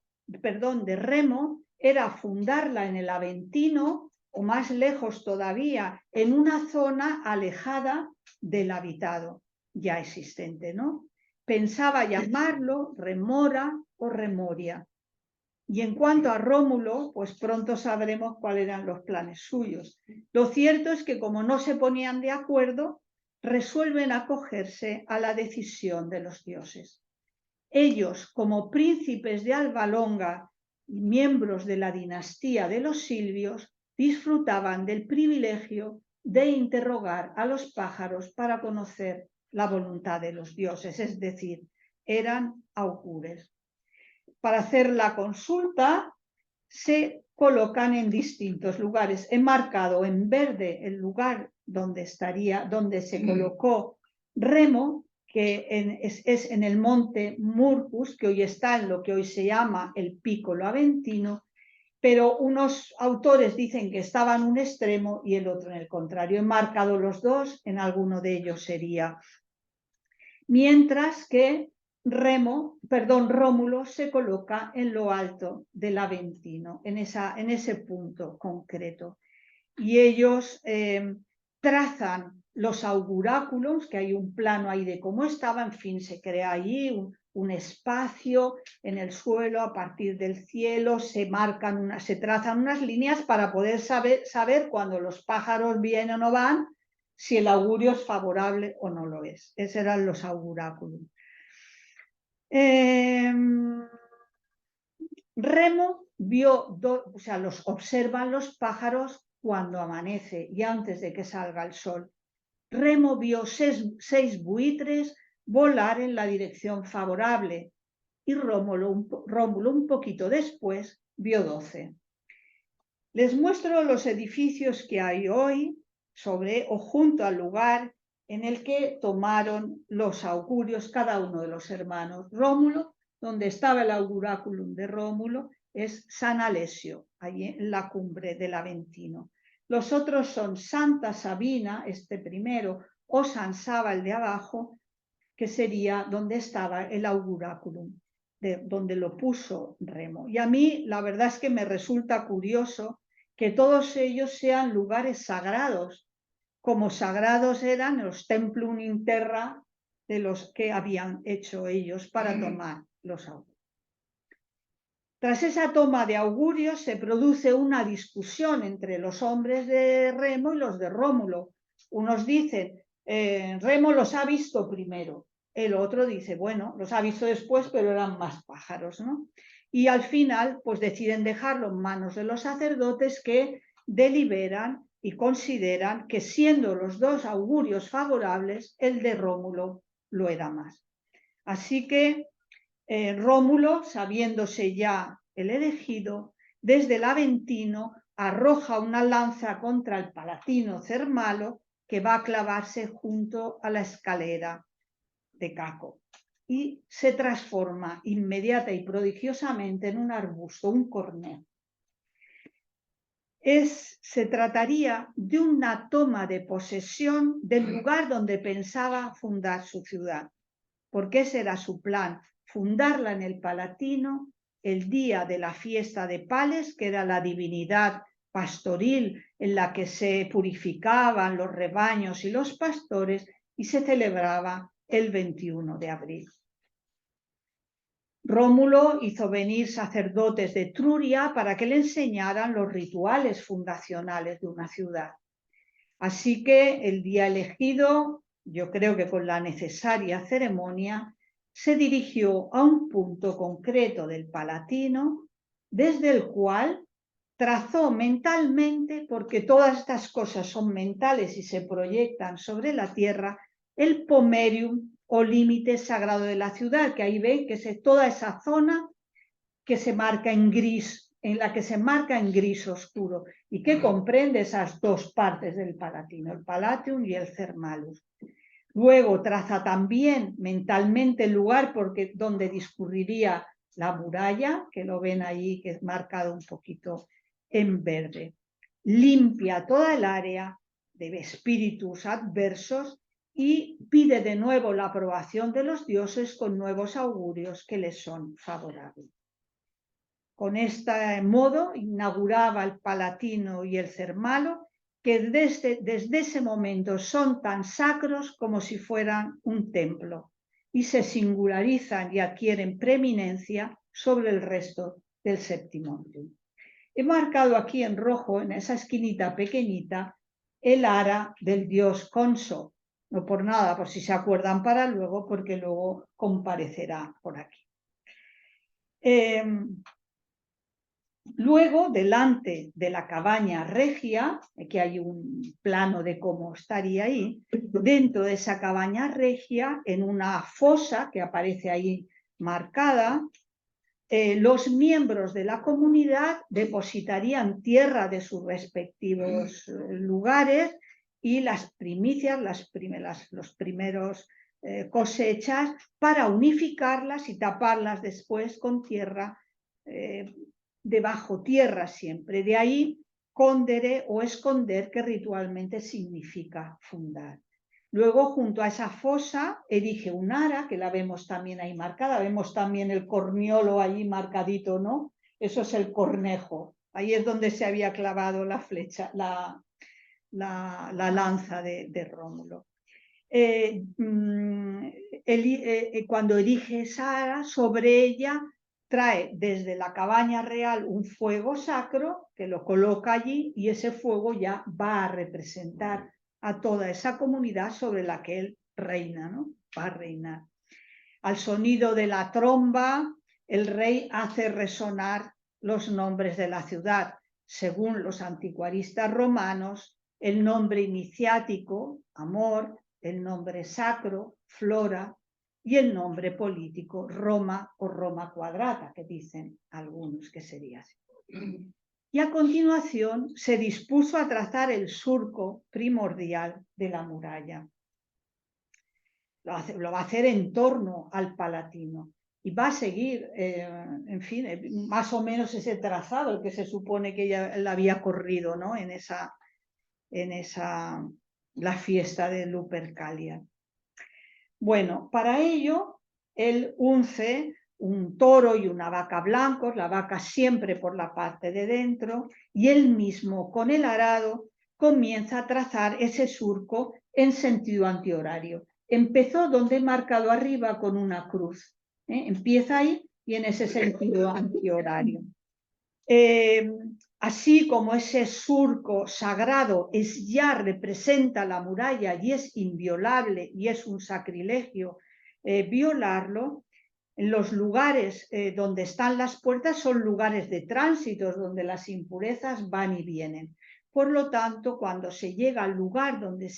era fundarla en el Aventino, o más lejos todavía, en una zona alejada del habitado ya existente, ¿no? Pensaba llamarlo Remora o Remoria. Y en cuanto a Rómulo, pues pronto sabremos cuáles eran los planes suyos. Lo cierto es que como no se ponían de acuerdo, resuelven acogerse a la decisión de los dioses. Ellos, como príncipes de Alba Longa y miembros de la dinastía de los Silvios, disfrutaban del privilegio de interrogar a los pájaros para conocer la voluntad de los dioses, es decir, eran augures. Para hacer la consulta se colocan en distintos lugares. He marcado en verde el lugar donde se colocó Remo, que es en el monte Murcus, que hoy está en lo que hoy se llama el Piccolo Aventino, pero unos autores dicen que estaba en un extremo y el otro en el contrario. He marcado los dos, en alguno de ellos sería. Mientras que Rómulo se coloca en lo alto del Aventino, en ese punto concreto. Y ellos trazan los auguráculos, que hay un plano ahí de cómo estaba, en fin, se crea allí un espacio en el suelo a partir del cielo, se trazan unas líneas para poder saber cuando los pájaros vienen o no van, si el augurio es favorable o no lo es. Esos eran los auguráculos. Remo los observan los pájaros cuando amanece y antes de que salga el sol. Remo vio seis buitres volar en la dirección favorable y Rómulo un poquito después vio 12. Les muestro los edificios que hay hoy sobre o junto al lugar en el que tomaron los augurios cada uno de los hermanos. Rómulo, donde estaba el auguráculum de Rómulo, es San Alessio, allí en la cumbre del Aventino. Los otros son Santa Sabina, este primero, o San Saba, el de abajo, que sería donde estaba el auguráculum, donde lo puso Remo. Y a mí la verdad es que me resulta curioso que todos ellos sean lugares sagrados, como sagrados eran los templum in terra de los que habían hecho ellos para tomar los augurios. Tras esa toma de augurios se produce una discusión entre los hombres de Remo y los de Rómulo. Unos dicen, Remo los ha visto primero. El otro dice, bueno, los ha visto después, pero eran más pájaros, ¿no? Y al final, pues deciden dejarlo en manos de los sacerdotes que deliberan y consideran que siendo los dos augurios favorables, el de Rómulo lo era más. Así que Rómulo, sabiéndose ya el elegido, desde el Aventino arroja una lanza contra el Palatino Cermalo que va a clavarse junto a la escalera de Caco y se transforma inmediata y prodigiosamente en un arbusto, un corneo. Se trataría de una toma de posesión del lugar donde pensaba fundar su ciudad, porque ese era su plan, fundarla en el Palatino el día de la fiesta de Pales, que era la divinidad pastoril en la que se purificaban los rebaños y los pastores, y se celebraba el 21 de abril. Rómulo hizo venir sacerdotes de Etruria para que le enseñaran los rituales fundacionales de una ciudad. Así que el día elegido, yo creo que con la necesaria ceremonia, se dirigió a un punto concreto del Palatino, desde el cual trazó mentalmente, porque todas estas cosas son mentales y se proyectan sobre la tierra, el pomerium o límite sagrado de la ciudad, que ahí ven que es toda esa zona que se marca en gris, en la que se marca en gris oscuro y que comprende esas dos partes del Palatino, el Palatium y el Cermalus. Luego traza también mentalmente el lugar donde discurriría la muralla, que lo ven ahí, que es marcado un poquito en verde. Limpia toda el área de espíritus adversos y pide de nuevo la aprobación de los dioses con nuevos augurios que les son favorables. Con este modo inauguraba el Palatino y el Cermalo, que desde ese momento son tan sacros como si fueran un templo y se singularizan y adquieren preeminencia sobre el resto del Septimontium. He marcado aquí en rojo, en esa esquinita pequeñita, el ara del dios Conso. No por nada, por si se acuerdan para luego, porque luego comparecerá por aquí. Luego, delante de la cabaña regia, aquí hay un plano de cómo estaría ahí, dentro de esa cabaña regia, en una fosa que aparece ahí marcada, los miembros de la comunidad depositarían tierra de sus respectivos lugares y las primicias, los primeros cosechas, para unificarlas y taparlas después con tierra, debajo tierra siempre. De ahí condere o esconder, que ritualmente significa fundar. Luego, junto a esa fosa, erige un ara, que la vemos también ahí marcada. Vemos también el corniolo ahí marcadito, ¿no? Eso es el cornejo. Ahí es donde se había clavado la flecha, la lanza de Rómulo. Cuando erige esa ara, sobre ella trae desde la cabaña real un fuego sacro que lo coloca allí, y ese fuego ya va a representar a toda esa comunidad sobre la que él reina, ¿no? Va a reinar. Al sonido de la tromba, el rey hace resonar los nombres de la ciudad. Según los anticuaristas romanos, el nombre iniciático, amor, el nombre sacro, flora, y el nombre político, Roma o Roma Quadrata, que dicen algunos que sería así. Y a continuación se dispuso a trazar el surco primordial de la muralla. Lo va a hacer en torno al Palatino y va a seguir, en fin, más o menos ese trazado, el que se supone que ella la había corrido, ¿no? La fiesta de Lupercalia. Bueno, para ello él unce un toro y una vaca blancos, la vaca siempre por la parte de dentro, y él mismo con el arado comienza a trazar ese surco en sentido antihorario. Empezó donde he marcado arriba con una cruz. Empieza ahí y en ese sentido antihorario. Así como ese surco sagrado ya representa la muralla y es inviolable y es un sacrilegio violarlo, en los lugares donde están las puertas son lugares de tránsito donde las impurezas van y vienen. Por lo tanto, cuando se llega al lugar donde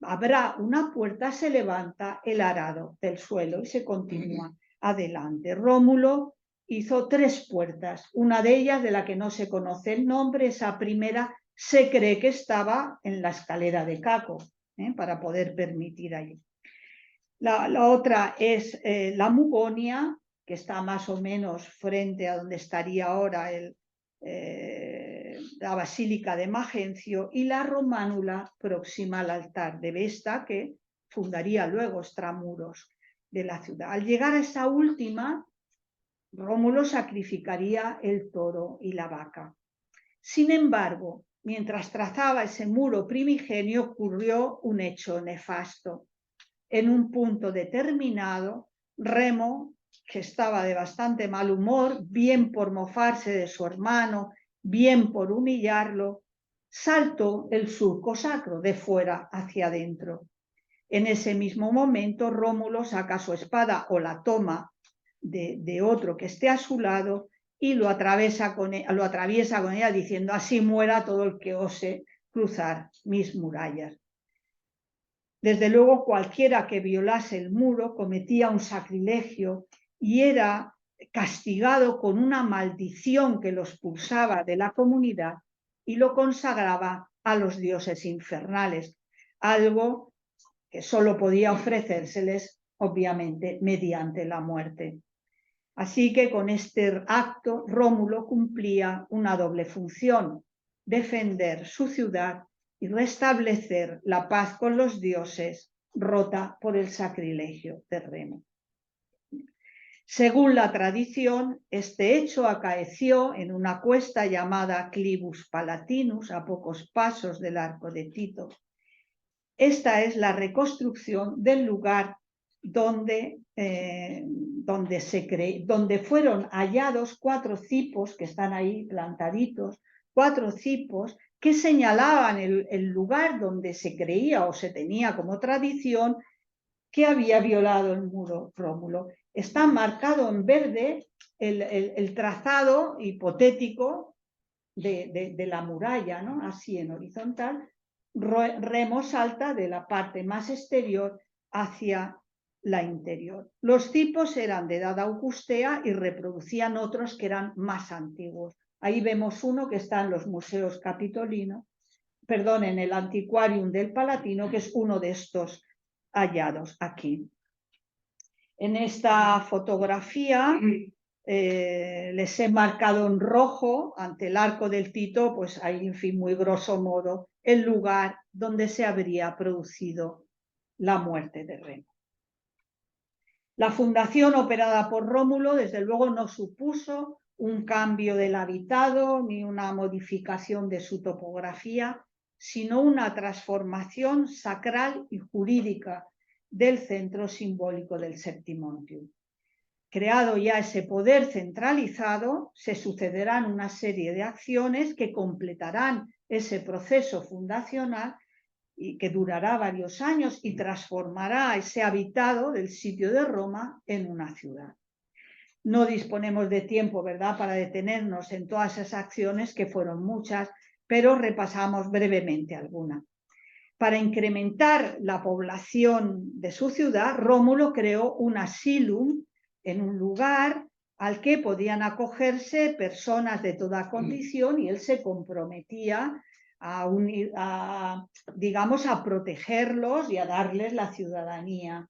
habrá una puerta, se levanta el arado del suelo y se continúa adelante. Rómulo hizo 3 puertas, una de ellas de la que no se conoce el nombre. Esa primera se cree que estaba en la escalera de Caco, para poder permitir allí. La otra es la Mugonia, que está más o menos frente a donde estaría ahora la Basílica de Magencio, y la Románula, próxima al altar de Vesta, que fundaría luego extramuros de la ciudad. Al llegar a esta última, Rómulo sacrificaría el toro y la vaca. Sin embargo, mientras trazaba ese muro primigenio, ocurrió un hecho nefasto. En un punto determinado, Remo, que estaba de bastante mal humor, bien por mofarse de su hermano, bien por humillarlo, saltó el surco sacro de fuera hacia adentro. En ese mismo momento, Rómulo saca su espada o la toma de otro que esté a su lado y lo atraviesa con ella, diciendo: así muera todo el que ose cruzar mis murallas. Desde luego, cualquiera que violase el muro cometía un sacrilegio y era castigado con una maldición que lo expulsaba de la comunidad y lo consagraba a los dioses infernales, algo que solo podía ofrecérseles, obviamente, mediante la muerte. Así que con este acto Rómulo cumplía una doble función: defender su ciudad y restablecer la paz con los dioses, rota por el sacrilegio de Remo. Según la tradición, este hecho acaeció en una cuesta llamada Clivus Palatinus, a pocos pasos del arco de Tito. Esta es la reconstrucción del lugar donde donde fueron hallados 4 cipos que están ahí plantaditos, 4 cipos que señalaban el lugar donde se creía o se tenía como tradición que había violado el muro Rómulo. Está marcado en verde el trazado hipotético de la muralla, ¿no? Así en horizontal, remo salta de la parte más exterior hacia la interior. Los cipos eran de edad augustea y reproducían otros que eran más antiguos. Ahí vemos uno que está en los museos capitolinos, perdón, en el Antiquarium del Palatino, que es uno de estos hallados aquí. En esta fotografía les he marcado en rojo ante el arco del Tito, pues hay, en fin, muy grosso modo, el lugar donde se habría producido la muerte de Remo. La fundación operada por Rómulo, desde luego, no supuso un cambio del habitado ni una modificación de su topografía, sino una transformación sacral y jurídica del centro simbólico del Septimontium. Creado ya ese poder centralizado, se sucederán una serie de acciones que completarán ese proceso fundacional y que durará varios años y transformará ese habitado del sitio de Roma en una ciudad. No disponemos de tiempo, ¿verdad?, para detenernos en todas esas acciones, que fueron muchas, pero repasamos brevemente algunas. Para incrementar la población de su ciudad, Rómulo creó un asylum en un lugar al que podían acogerse personas de toda condición, y él se comprometía digamos, a protegerlos y a darles la ciudadanía.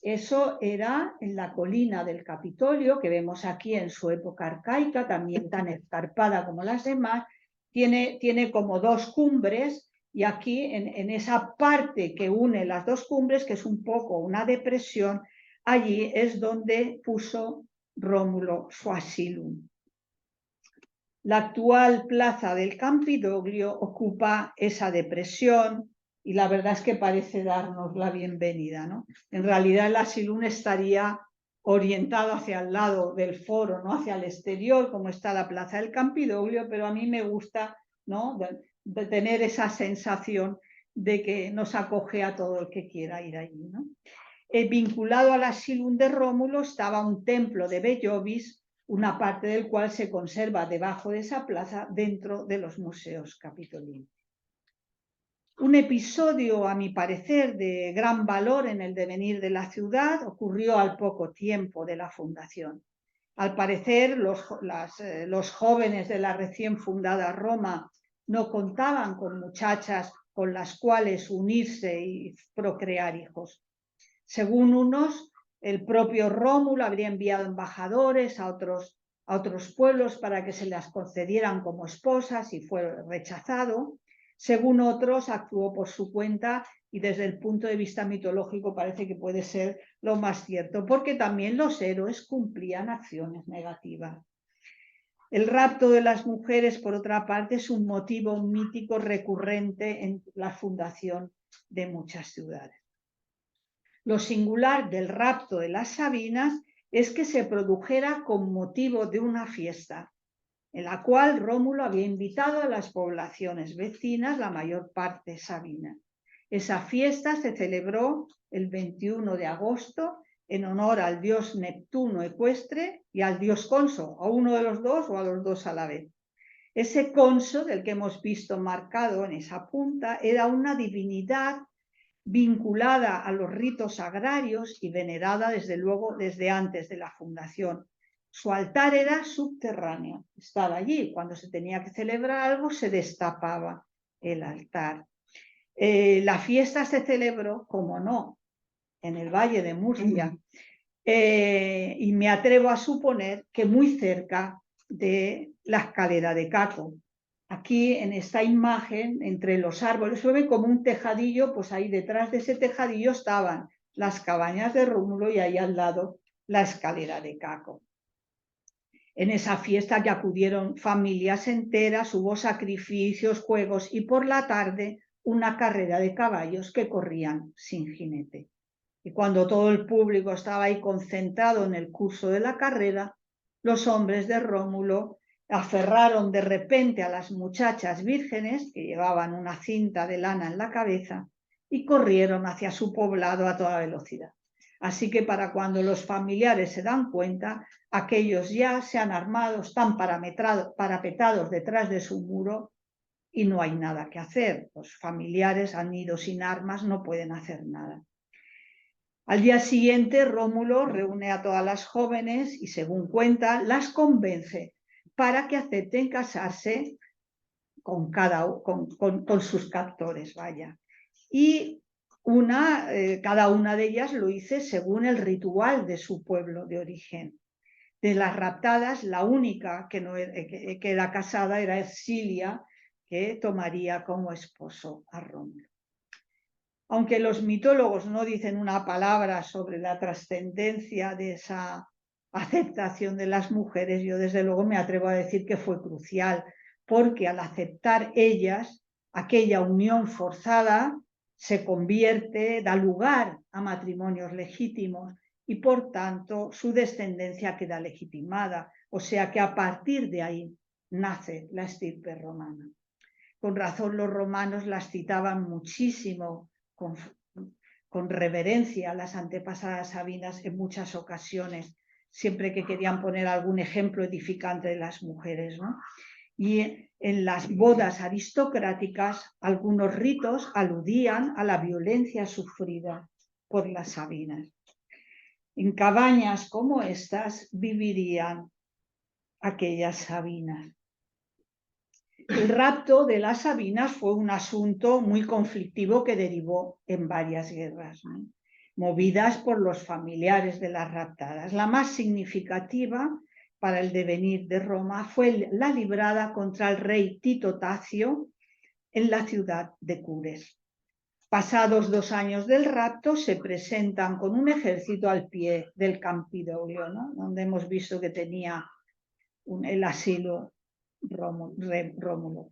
Eso era en la colina del Capitolio, que vemos aquí en su época arcaica, también tan escarpada como las demás. Tiene como 2 cumbres, y aquí en esa parte que une las 2 cumbres, que es un poco una depresión, allí es donde puso Rómulo su asylum. La actual plaza del Campidoglio ocupa esa depresión y la verdad es que parece darnos la bienvenida, ¿no? En realidad el asylum estaría orientado hacia el lado del foro, no hacia el exterior, como está la plaza del Campidoglio, pero a mí me gusta, ¿no?, de tener esa sensación de que nos acoge a todo el que quiera ir allí, ¿no? Vinculado al asylum de Rómulo estaba un templo de Bellovis, una parte del cual se conserva debajo de esa plaza dentro de los museos capitolinos. Un episodio, a mi parecer, de gran valor en el devenir de la ciudad ocurrió al poco tiempo de la fundación. Al parecer, los jóvenes de la recién fundada Roma no contaban con muchachas con las cuales unirse y procrear hijos. Según unos, el propio Rómulo habría enviado embajadores a otros pueblos para que se las concedieran como esposas, y fue rechazado. Según otros, actuó por su cuenta, y desde el punto de vista mitológico parece que puede ser lo más cierto, porque también los héroes cumplían acciones negativas. El rapto de las mujeres, por otra parte, es un motivo mítico recurrente en la fundación de muchas ciudades. Lo singular del rapto de las Sabinas es que se produjera con motivo de una fiesta, en la cual Rómulo había invitado a las poblaciones vecinas, la mayor parte sabinas. Esa fiesta se celebró el 21 de agosto en honor al dios Neptuno ecuestre y al dios Conso, a uno de los dos o a los dos a la vez. Ese Conso, del que hemos visto marcado en esa punta, era una divinidad vinculada a los ritos agrarios y venerada desde luego desde antes de la fundación. Su altar era subterráneo, estaba allí. Cuando se tenía que celebrar algo, se destapaba el altar. La fiesta se celebró, como no, en el Valle de Murcia, y me atrevo a suponer que muy cerca de la escalera de Caco. Aquí en esta imagen, entre los árboles, se ve como un tejadillo, pues ahí detrás de ese tejadillo estaban las cabañas de Rómulo y ahí al lado la escalera de Caco. En esa fiesta que acudieron familias enteras, hubo sacrificios, juegos y por la tarde una carrera de caballos que corrían sin jinete. Y cuando todo el público estaba ahí concentrado en el curso de la carrera, los hombres de Rómulo aferraron de repente a las muchachas vírgenes que llevaban una cinta de lana en la cabeza y corrieron hacia su poblado a toda velocidad. Así que para cuando los familiares se dan cuenta, aquellos ya se han armado, están parapetados detrás de su muro y no hay nada que hacer. Los familiares han ido sin armas, no pueden hacer nada. Al día siguiente, Rómulo reúne a todas las jóvenes y, según cuenta, las convence para que acepten casarse con sus captores, vaya. Y cada una de ellas lo hizo según el ritual de su pueblo de origen. De las raptadas, la única que era casada era Ercilia, que tomaría como esposo a Rómulo. Aunque los mitólogos no dicen una palabra sobre la trascendencia de esa aceptación de las mujeres, yo desde luego me atrevo a decir que fue crucial, porque al aceptar ellas, aquella unión forzada se convierte, da lugar a matrimonios legítimos y por tanto su descendencia queda legitimada, o sea que a partir de ahí nace la estirpe romana. Con razón los romanos las citaban muchísimo, con reverencia a las antepasadas sabinas en muchas ocasiones, siempre que querían poner algún ejemplo edificante de las mujeres, ¿no? Y en las bodas aristocráticas, algunos ritos aludían a la violencia sufrida por las sabinas. En cabañas como estas vivirían aquellas sabinas. El rapto de las sabinas fue un asunto muy conflictivo que derivó en varias guerras, ¿no?, movidas por los familiares de las raptadas. La más significativa para el devenir de Roma fue la librada contra el rey Tito Tacio en la ciudad de Cures. Pasados 2 años del rapto, se presentan con un ejército al pie del Campidoglio, ¿no?, donde hemos visto que tenía el asilo Rómulo.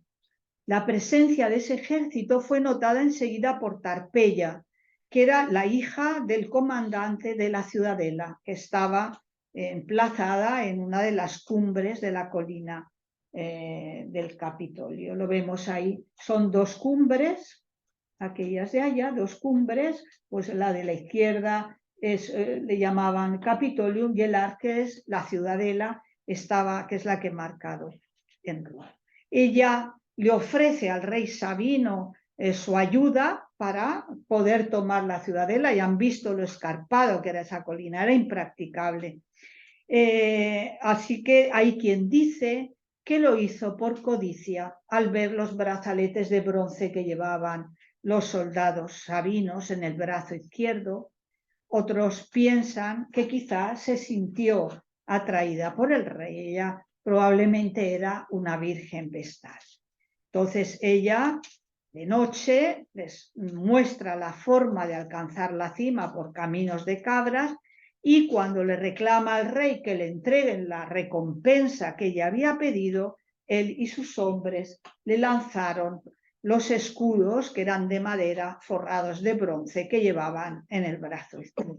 La presencia de ese ejército fue notada enseguida por Tarpeya, que era la hija del comandante de la ciudadela, que estaba emplazada en una de las cumbres de la colina del Capitolio. Lo vemos ahí. Son 2 cumbres, aquellas de allá, 2 cumbres, pues la de la izquierda le llamaban Capitolium y el arque es la ciudadela, que es la que he marcado en rojo. Ella le ofrece al rey Sabino su ayuda para poder tomar la ciudadela, y han visto lo escarpado que era esa colina, era impracticable. Así que hay quien dice que lo hizo por codicia al ver los brazaletes de bronce que llevaban los soldados sabinos en el brazo izquierdo. Otros piensan que quizás se sintió atraída por el rey. Ella probablemente era una virgen vestal. Entonces ella de noche les muestra la forma de alcanzar la cima por caminos de cabras, y cuando le reclama al rey que le entreguen la recompensa que ella había pedido, él y sus hombres le lanzaron los escudos, que eran de madera forrados de bronce, que llevaban en el brazo izquierdo.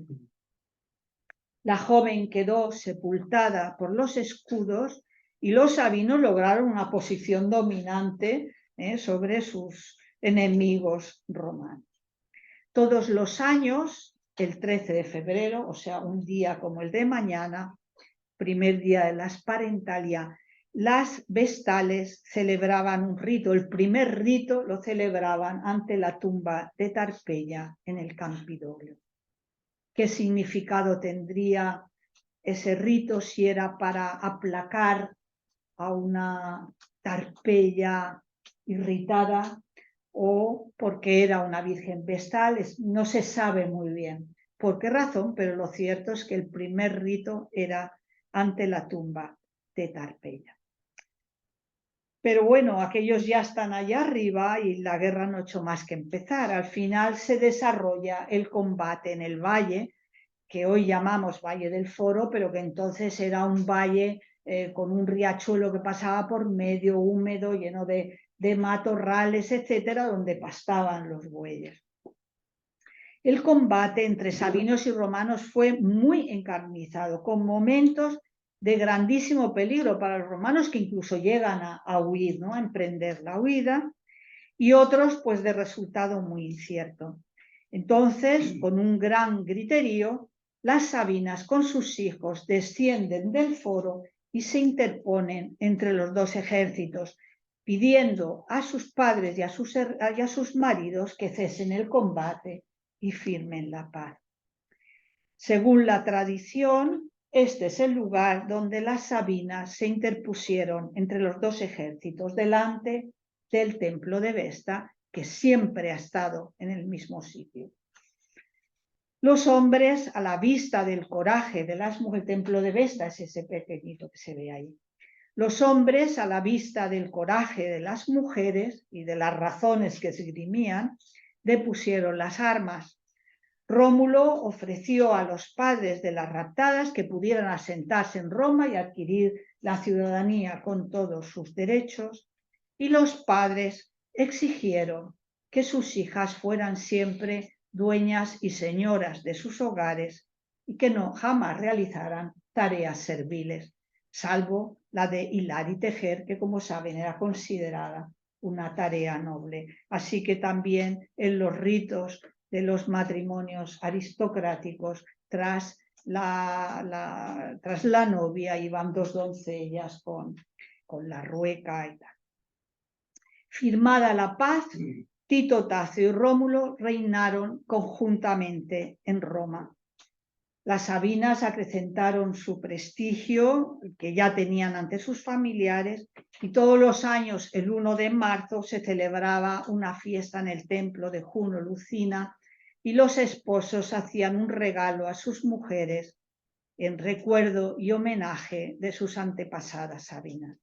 La joven quedó sepultada por los escudos y los sabinos lograron una posición dominante sobre sus enemigos romanos. Todos los años, el 13 de febrero, o sea, un día como el de mañana, primer día de las Parentalia, las vestales celebraban un rito. El primer rito lo celebraban ante la tumba de Tarpeya en el Campidoglio. ¿Qué significado tendría ese rito si era para aplacar a una Tarpeya irritada o porque era una virgen vestal? No se sabe muy bien por qué razón, pero lo cierto es que el primer rito era ante la tumba de Tarpeya. Pero bueno, aquellos ya están allá arriba y la guerra no ha hecho más que empezar. Al final se desarrolla el combate en el valle, que hoy llamamos Valle del Foro, pero que entonces era un valle con un riachuelo que pasaba por medio, húmedo, lleno de matorrales, etcétera, donde pastaban los bueyes. El combate entre sabinos y romanos fue muy encarnizado, con momentos de grandísimo peligro para los romanos que incluso llegan a huir, ¿no? A emprender la huida, y otros pues de resultado muy incierto. Entonces, con un gran griterío, las sabinas con sus hijos descienden del foro y se interponen entre los dos ejércitos, pidiendo a sus padres y a sus maridos que cesen el combate y firmen la paz. Según la tradición, este es el lugar donde las sabinas se interpusieron entre los dos ejércitos delante del templo de Vesta, que siempre ha estado en el mismo sitio. Los hombres, a la vista del coraje de las mujeres, el templo de Vesta es ese pequeñito que se ve ahí. Los hombres, a la vista del coraje de las mujeres y de las razones que esgrimían, depusieron las armas. Rómulo ofreció a los padres de las raptadas que pudieran asentarse en Roma y adquirir la ciudadanía con todos sus derechos, y los padres exigieron que sus hijas fueran siempre dueñas y señoras de sus hogares y que no jamás realizaran tareas serviles, salvo la de hilar y tejer, que como saben era considerada una tarea noble. Así que también en los ritos de los matrimonios aristocráticos, tras la novia iban dos doncellas con la rueca y tal. Firmada la paz, Tito, Tacio y Rómulo reinaron conjuntamente en Roma. Las sabinas acrecentaron su prestigio, que ya tenían ante sus familiares, y todos los años, el 1 de marzo, se celebraba una fiesta en el templo de Juno Lucina, y los esposos hacían un regalo a sus mujeres en recuerdo y homenaje de sus antepasadas sabinas,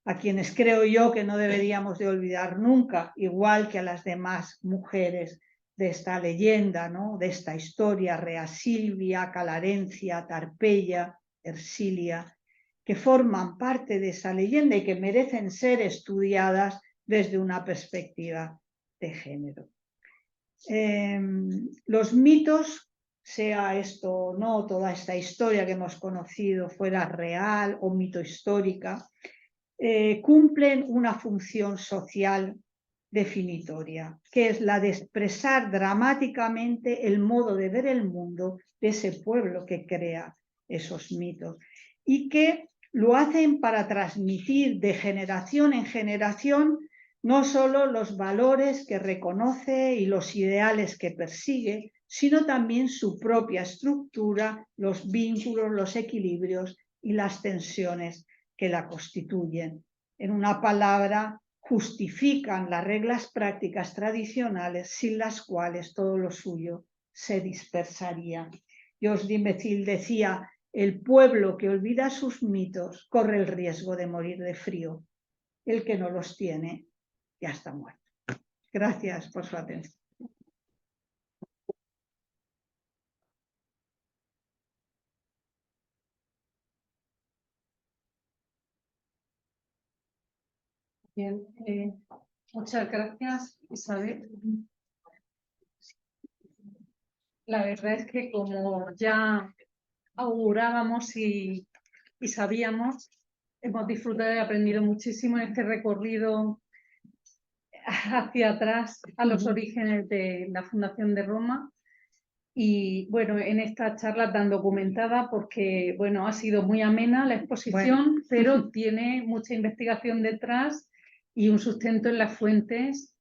a quienes creo yo que no deberíamos de olvidar nunca, igual que a las demás mujeres de esta leyenda, ¿no? De esta historia, Rea Silvia, Calarencia, Tarpeia, Ersilia, que forman parte de esa leyenda y que merecen ser estudiadas desde una perspectiva de género. Los mitos, sea esto o no, toda esta historia que hemos conocido fuera real o mito histórica, cumplen una función social definitoria, que es la de expresar dramáticamente el modo de ver el mundo de ese pueblo que crea esos mitos, y que lo hacen para transmitir de generación en generación no solo los valores que reconoce y los ideales que persigue, sino también su propia estructura, los vínculos, los equilibrios y las tensiones que la constituyen. En una palabra, justifican las reglas prácticas tradicionales sin las cuales todo lo suyo se dispersaría. Georges Dumézil decía: el pueblo que olvida sus mitos corre el riesgo de morir de frío. El que no los tiene ya está muerto. Gracias por su atención. Bien, muchas gracias, Isabel. La verdad es que como ya augurábamos y sabíamos, hemos disfrutado y aprendido muchísimo en este recorrido hacia atrás a los orígenes de la Fundación de Roma. Y bueno, en esta charla tan documentada, porque bueno, ha sido muy amena la exposición, pero tiene mucha investigación detrás y un sustento en las fuentes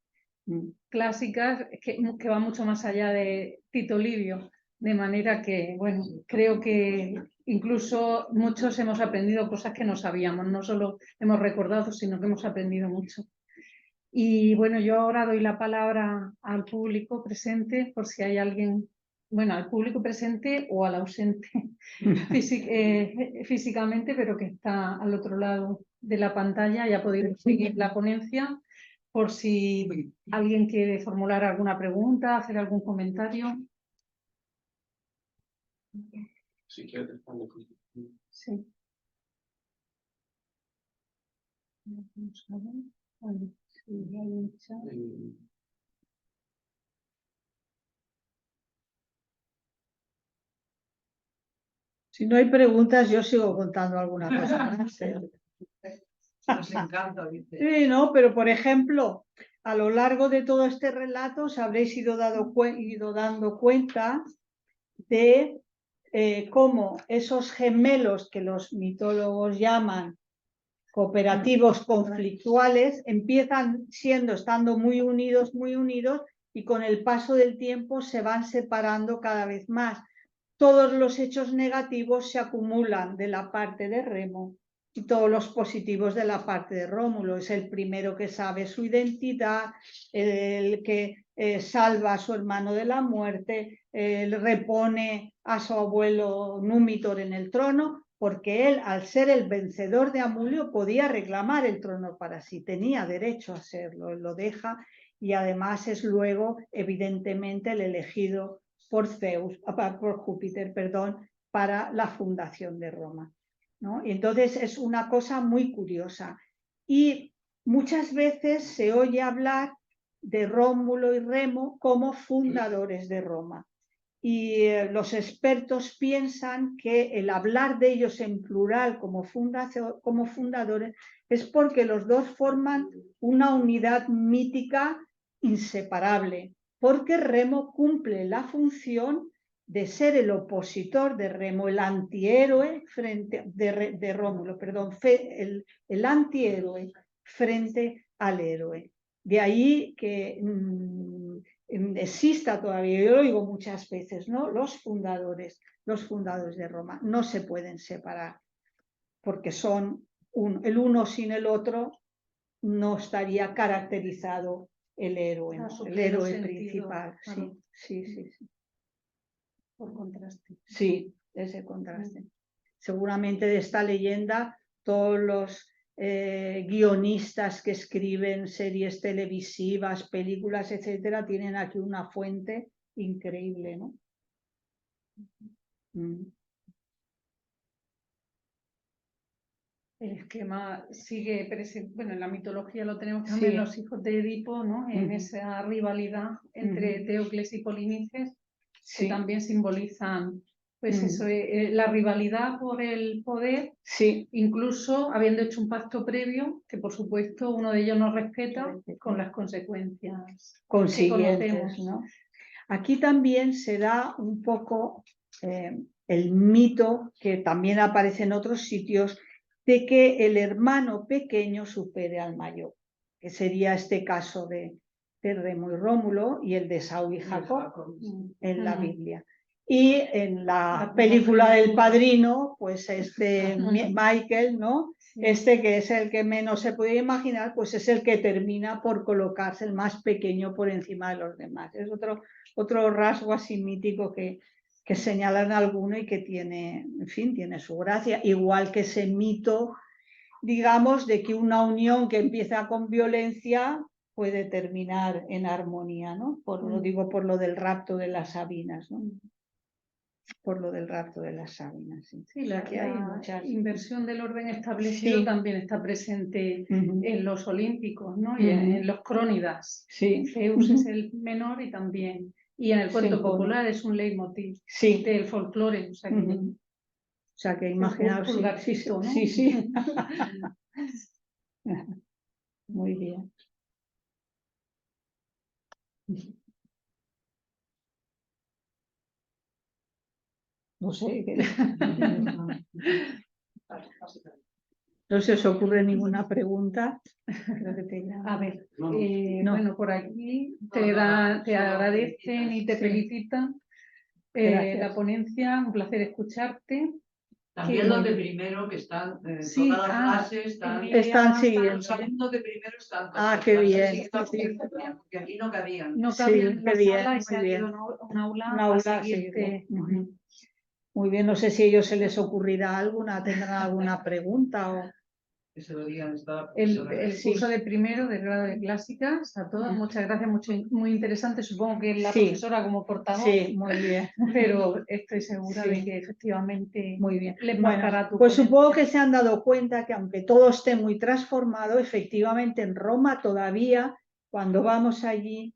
clásicas que va mucho más allá de Tito Livio. De manera que, bueno, creo que incluso muchos hemos aprendido cosas que no sabíamos, no solo hemos recordado, sino que hemos aprendido mucho. Y bueno, yo ahora doy la palabra al público presente, por si hay alguien, bueno, al público presente o al ausente físicamente, pero que está al otro lado de la pantalla y ha podido seguir la ponencia, por si alguien quiere formular alguna pregunta, hacer algún comentario. Sí. Vamos a ver. Vale. Sí, hay un chat. Si no hay preguntas, yo sigo contando alguna cosa más. Nos encanta, ¿viste? Sí, ¿no? Pero, por ejemplo, a lo largo de todo este relato os habréis ido dando cuenta de cómo esos gemelos que los mitólogos llaman cooperativos conflictuales empiezan estando muy unidos, y con el paso del tiempo se van separando cada vez más. Todos los hechos negativos se acumulan de la parte de Remo y todos los positivos de la parte de Rómulo. Es el primero que sabe su identidad, el que salva a su hermano de la muerte, repone a su abuelo Númitor en el trono, porque él, al ser el vencedor de Amulio, podía reclamar el trono para sí, tenía derecho a hacerlo, él lo deja, y además es luego, evidentemente, el elegido por Júpiter, para la fundación de Roma, ¿no? Y entonces es una cosa muy curiosa. Y muchas veces se oye hablar de Rómulo y Remo como fundadores de Roma. Y los expertos piensan que el hablar de ellos en plural como fundadores es porque los dos forman una unidad mítica inseparable, porque Remo cumple la función de ser el opositor de Remo, el antihéroe de Rómulo, el antihéroe frente al héroe. De ahí que exista todavía, yo lo digo muchas veces, ¿no? Los fundadores de Roma no se pueden separar, porque son el uno sin el otro no estaría caracterizado el héroe, ¿no? El héroe principal. Claro. Sí. Por contraste. Sí, ese contraste. Seguramente de esta leyenda todos los guionistas que escriben series televisivas, películas, etcétera, tienen aquí una fuente increíble, ¿no? El esquema sigue presente, bueno, en la mitología lo tenemos también, los hijos de Edipo, ¿no? En esa rivalidad entre Teocles y Polinices, que también simbolizan, pues eso, la rivalidad por el poder, incluso habiendo hecho un pacto previo, que por supuesto uno de ellos no respeta, con las consecuencias consiguientes, ¿no? Aquí también se da un poco el mito, que también aparece en otros sitios, de que el hermano pequeño supere al mayor, que sería este caso de Remo y Rómulo y el de Saúl y Jacob en la Biblia. Y en la película del Padrino, pues Michael, ¿no? Este que es el que menos se puede imaginar, pues es el que termina por colocarse el más pequeño por encima de los demás. Es otro rasgo así mítico que señalan alguno y que tiene, en fin, tiene su gracia. Igual que ese mito, digamos, de que una unión que empieza con violencia puede terminar en armonía, ¿no? Lo digo por lo del rapto de las Sabinas, ¿no? Por lo del rapto de las Sabinas. Sí, la inversión del orden establecido también está presente en los olímpicos, ¿no? Y en los crónidas. Zeus es el menor y también, y en el cuento popular es un leitmotiv del folclore. O sea que imaginaos. Pulgarcito, ¿no? Sí. Muy bien. No sé. ¿No se os ocurre ninguna pregunta? A ver, bueno, por aquí te agradecen y te felicitan la ponencia, un placer escucharte. También los de primero que están, todas las clases están siguiendo. Los alumnos de primero están. Qué bien. Porque aquí no cabían. No cabían en la sala y se han bien. ido a un aula a seguirte. Muy bien, no sé si a ellos se les ocurrirá tendrán alguna pregunta o... El curso de primero de grado de clásicas, a todos, muchas gracias, muy interesante. Supongo que la profesora como portavoz. Sí, muy bien. Pero estoy segura de que efectivamente muy bien. les marcará tu pues ponencia. supongo que se han dado cuenta que aunque todo esté muy transformado, efectivamente en Roma todavía, cuando vamos allí,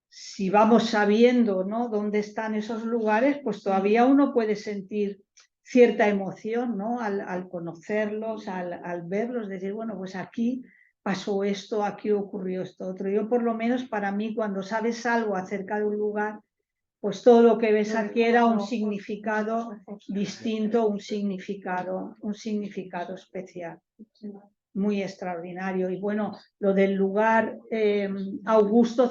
si vamos sabiendo, ¿no?, dónde están esos lugares, pues todavía uno puede sentir cierta emoción, ¿no? Al conocerlos, al verlos, decir, bueno, pues aquí pasó esto, aquí ocurrió esto otro. Yo por lo menos para mí cuando sabes algo acerca de un lugar, pues todo lo que ves aquí era un significado distinto, un significado especial, muy extraordinario. Y bueno, lo del lugar, Augusto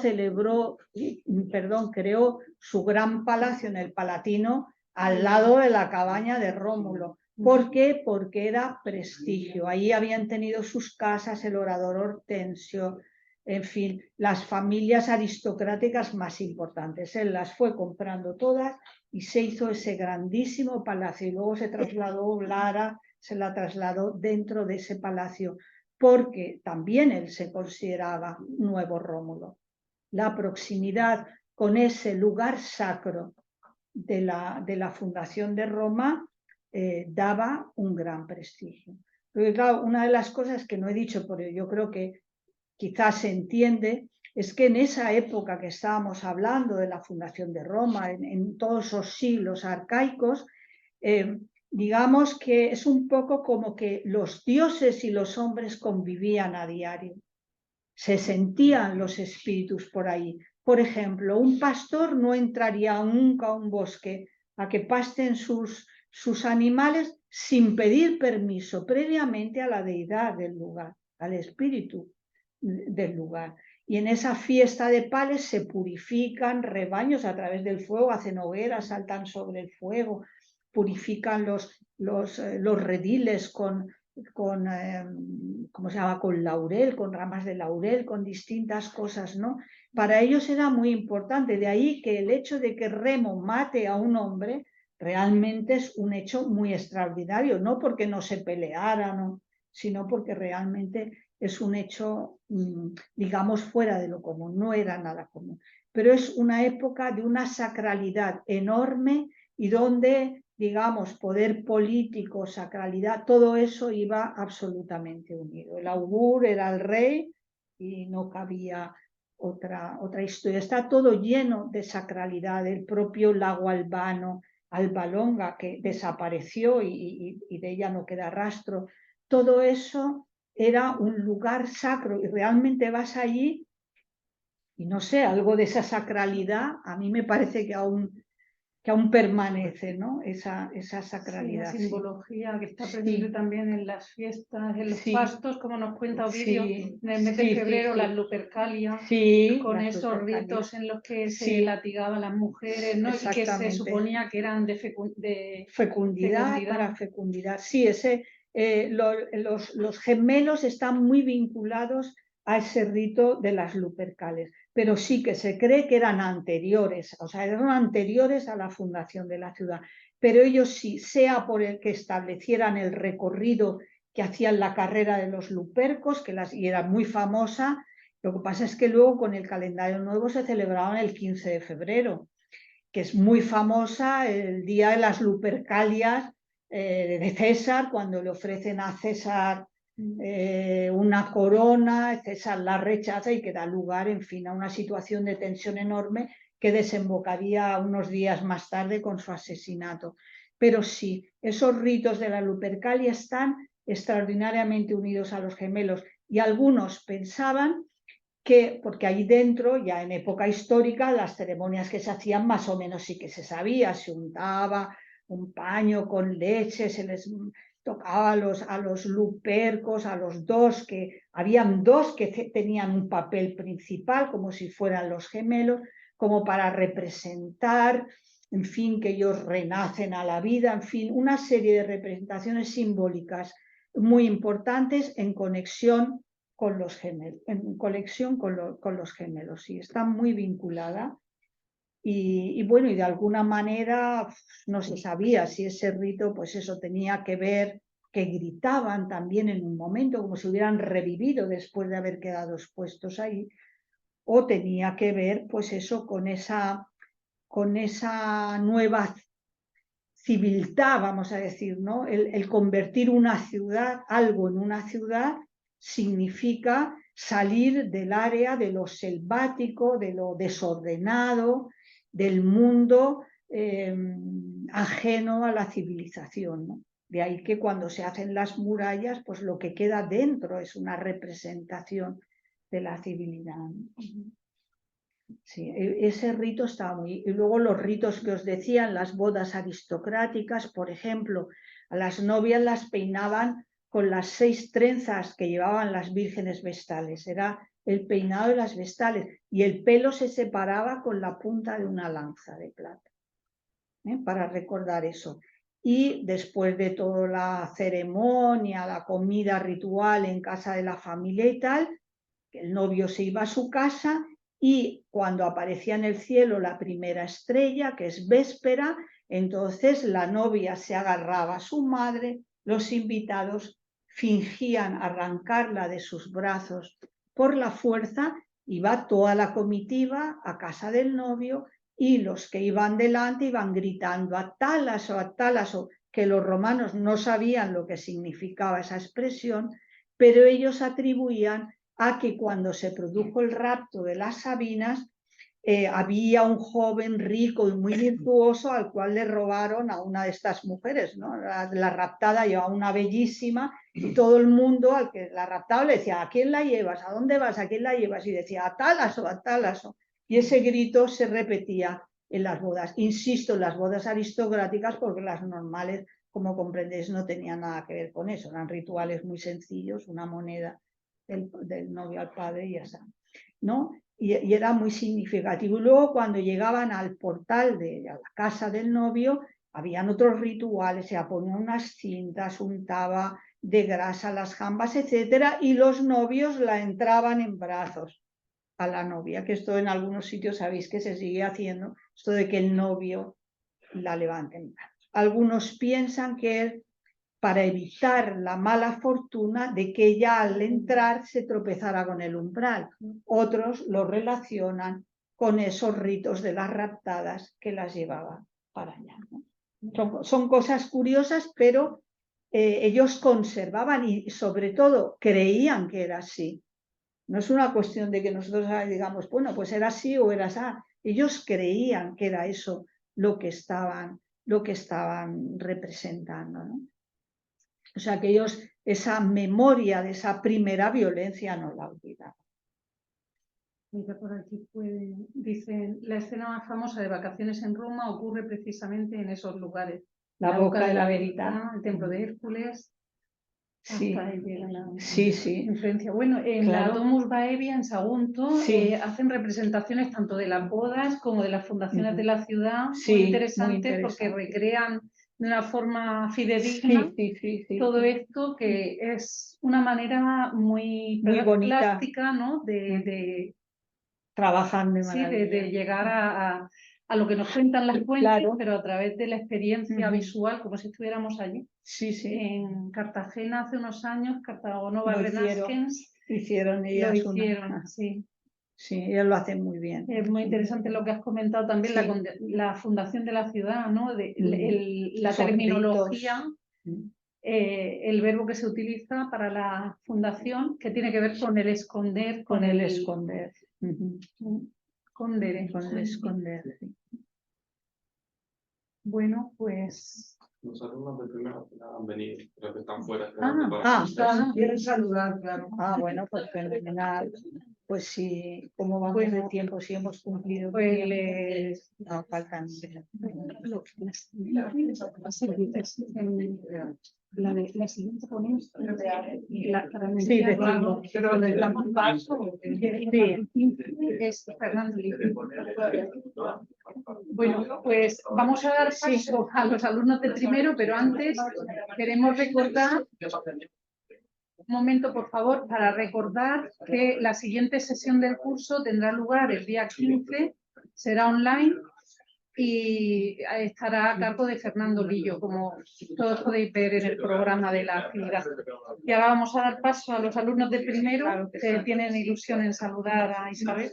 creó su gran palacio en el Palatino al lado de la cabaña de Rómulo. ¿Por qué? Porque era prestigio. Ahí habían tenido sus casas el orador Hortensio, en fin, las familias aristocráticas más importantes. Él las fue comprando todas y se hizo ese grandísimo palacio. Y luego se trasladó Lara, se la trasladó dentro de ese palacio, porque también él se consideraba nuevo Rómulo. La proximidad con ese lugar sacro de la fundación de Roma daba un gran prestigio. Pero claro, una de las cosas que no he dicho, pero yo creo que quizás se entiende, es que en esa época que estábamos hablando de la fundación de Roma, en todos esos siglos arcaicos, digamos que es un poco como que los dioses y los hombres convivían a diario. Se sentían los espíritus por ahí. Por ejemplo, un pastor no entraría nunca a un bosque a que pasten sus animales sin pedir permiso previamente a la deidad del lugar, al espíritu del lugar. Y en esa fiesta de Pales se purifican rebaños a través del fuego, hacen hogueras, saltan sobre el fuego, purifican los rediles con ¿cómo se llama? Con laurel, con ramas de laurel, con distintas cosas, ¿no? Para ellos era muy importante, de ahí que el hecho de que Remo mate a un hombre realmente es un hecho muy extraordinario, no porque no se pelearan, ¿no? Sino porque realmente es un hecho, digamos, fuera de lo común, no era nada común. Pero es una época de una sacralidad enorme y donde, digamos, poder político, sacralidad, todo eso iba absolutamente unido. El augur era el rey y no cabía otra historia. Está todo lleno de sacralidad, el propio lago Albano, Albalonga, que desapareció y de ella no queda rastro. Todo eso era un lugar sacro y realmente vas allí y no sé, algo de esa sacralidad a mí me parece que aún permanece, ¿no? Esa sacralidad. Sí, la simbología que está presente también en las fiestas, en los fastos, como nos cuenta Ovidio, en el mes de febrero, las Lupercalias, con esos ritos en los que se latigaba a las mujeres, ¿no? Y que se suponía que eran de fecundidad. Para fecundidad. Sí, los gemelos están muy vinculados a ese rito de las Lupercales, pero sí que se cree que eran anteriores, o sea, eran anteriores a la fundación de la ciudad, pero ellos sí, sea por el que establecieran el recorrido que hacían la carrera de los Lupercos, y era muy famosa. Lo que pasa es que luego con el calendario nuevo se celebraban el 15 de febrero, que es muy famosa, el día de las Lupercalias de César, cuando le ofrecen a César una corona, César la rechaza y que da lugar, en fin, a una situación de tensión enorme que desembocaría unos días más tarde con su asesinato. Pero sí, esos ritos de la Lupercalia están extraordinariamente unidos a los gemelos y algunos pensaban que, porque ahí dentro, ya en época histórica, las ceremonias que se hacían más o menos sí que se sabía, se untaba un paño con leche, se les tocaba a los lupercos, habían dos que tenían un papel principal, como si fueran los gemelos, como para representar, en fin, que ellos renacen a la vida, en fin, una serie de representaciones simbólicas muy importantes en conexión con los gemelos, en conexión con los gemelos, y está muy vinculada. Y bueno, y de alguna manera no se sabía si ese rito, pues eso tenía que ver, que gritaban también en un momento, como si hubieran revivido después de haber quedado expuestos ahí, o tenía que ver, pues eso, con esa nueva civiltad, vamos a decir, ¿no? El convertir una ciudad, algo en una ciudad, significa salir del área de lo selvático, de lo desordenado, del mundo ajeno a la civilización, ¿no? De ahí que cuando se hacen las murallas, pues lo que queda dentro es una representación de la civilidad, ¿no? Sí, ese rito estaba muy... Y luego los ritos que os decían, las bodas aristocráticas, por ejemplo, a las novias las peinaban con las 6 trenzas que llevaban las vírgenes vestales. Era el peinado de las vestales. Y el pelo se separaba con la punta de una lanza de plata, para recordar eso. Y después de toda la ceremonia, la comida ritual en casa de la familia y tal, el novio se iba a su casa y cuando aparecía en el cielo la primera estrella, que es véspera, entonces la novia se agarraba a su madre, los invitados fingían arrancarla de sus brazos por la fuerza, iba toda la comitiva a casa del novio y los que iban delante iban gritando a Tálaso, que los romanos no sabían lo que significaba esa expresión, pero ellos atribuían a que cuando se produjo el rapto de las Sabinas, había un joven rico y muy virtuoso al cual le robaron a una de estas mujeres, ¿no? La raptada llevaba una bellísima y todo el mundo al que la raptaba le decía, ¿a quién la llevas? ¿A dónde vas? ¿A quién la llevas? Y decía, a Tálaso, a Tálaso. Y ese grito se repetía en las bodas. Insisto, en las bodas aristocráticas, porque las normales, como comprendéis, no tenían nada que ver con eso. Eran rituales muy sencillos, una moneda del novio al padre y ya está, ¿no? Y era muy significativo. Y luego cuando llegaban al portal de a la casa del novio, habían otros rituales, se ponían unas cintas, untaba de grasa las jambas, etcétera, y los novios la entraban en brazos a la novia, que esto en algunos sitios sabéis que se sigue haciendo, esto de que el novio la levante en brazos. Algunos piensan que para evitar la mala fortuna de que ella al entrar se tropezara con el umbral. Otros lo relacionan con esos ritos de las raptadas que las llevaban para allá, ¿no? Son cosas curiosas, pero ellos conservaban y sobre todo creían que era así. No es una cuestión de que nosotros digamos, bueno, pues era así o era así. Ellos creían que era eso lo que estaban representando, ¿no? O sea, que ellos esa memoria de esa primera violencia no la olvidan. Mira, por aquí dicen, la escena más famosa de Vacaciones en Roma ocurre precisamente en esos lugares. La boca de la verità. El templo de Hércules. Sí, Hasta ahí llega la sí. influencia. Bueno, en Claro. la Domus Baevia, en Sagunto, Sí. hacen representaciones tanto de las bodas como de las fundaciones de la ciudad, Sí, muy muy interesantes interesante. porque recrean de una forma fidedigna Sí. todo esto, que es una manera muy bonita, plástica, ¿no? de trabajan de sí, maravilla. de llegar a lo que nos cuentan las fuentes, Claro. pero a través de la experiencia Ujú. visual, como si estuviéramos allí. Sí. En Cartagena hace unos años, Cartagonova Lo hicieron. Renaskens, Hicieron ellas lo hicieron, sí. Sí, ellas lo hacen muy bien. Es muy interesante lo que has comentado también, Sí. la fundación de la ciudad, ¿no? La Esos terminología, ritos. el verbo que se utiliza para la fundación, que tiene que ver con el esconder, Con el esconder. Esconder. Con el esconder, sí. Bueno, pues... Los alumnos de primero han venido, creo que están fuera. Quieren saludar, claro. Bueno, pues fenomenal. Pues sí, ¿cómo vamos de tiempo? Si hemos cumplido. Pues no, faltan. La siguiente ponencia. Sí, decimos. Pero le damos paso. Es Fernando Lillo. Bueno, pues vamos a dar paso a los alumnos de primero, pero antes queremos recordar, un momento por favor, para recordar que la siguiente sesión del curso tendrá lugar el día 15, será online y estará a cargo de Fernando Lillo, como todos podéis ver en el programa de la actividad. Y ahora vamos a dar paso a los alumnos de primero que tienen ilusión en saludar a Isabel.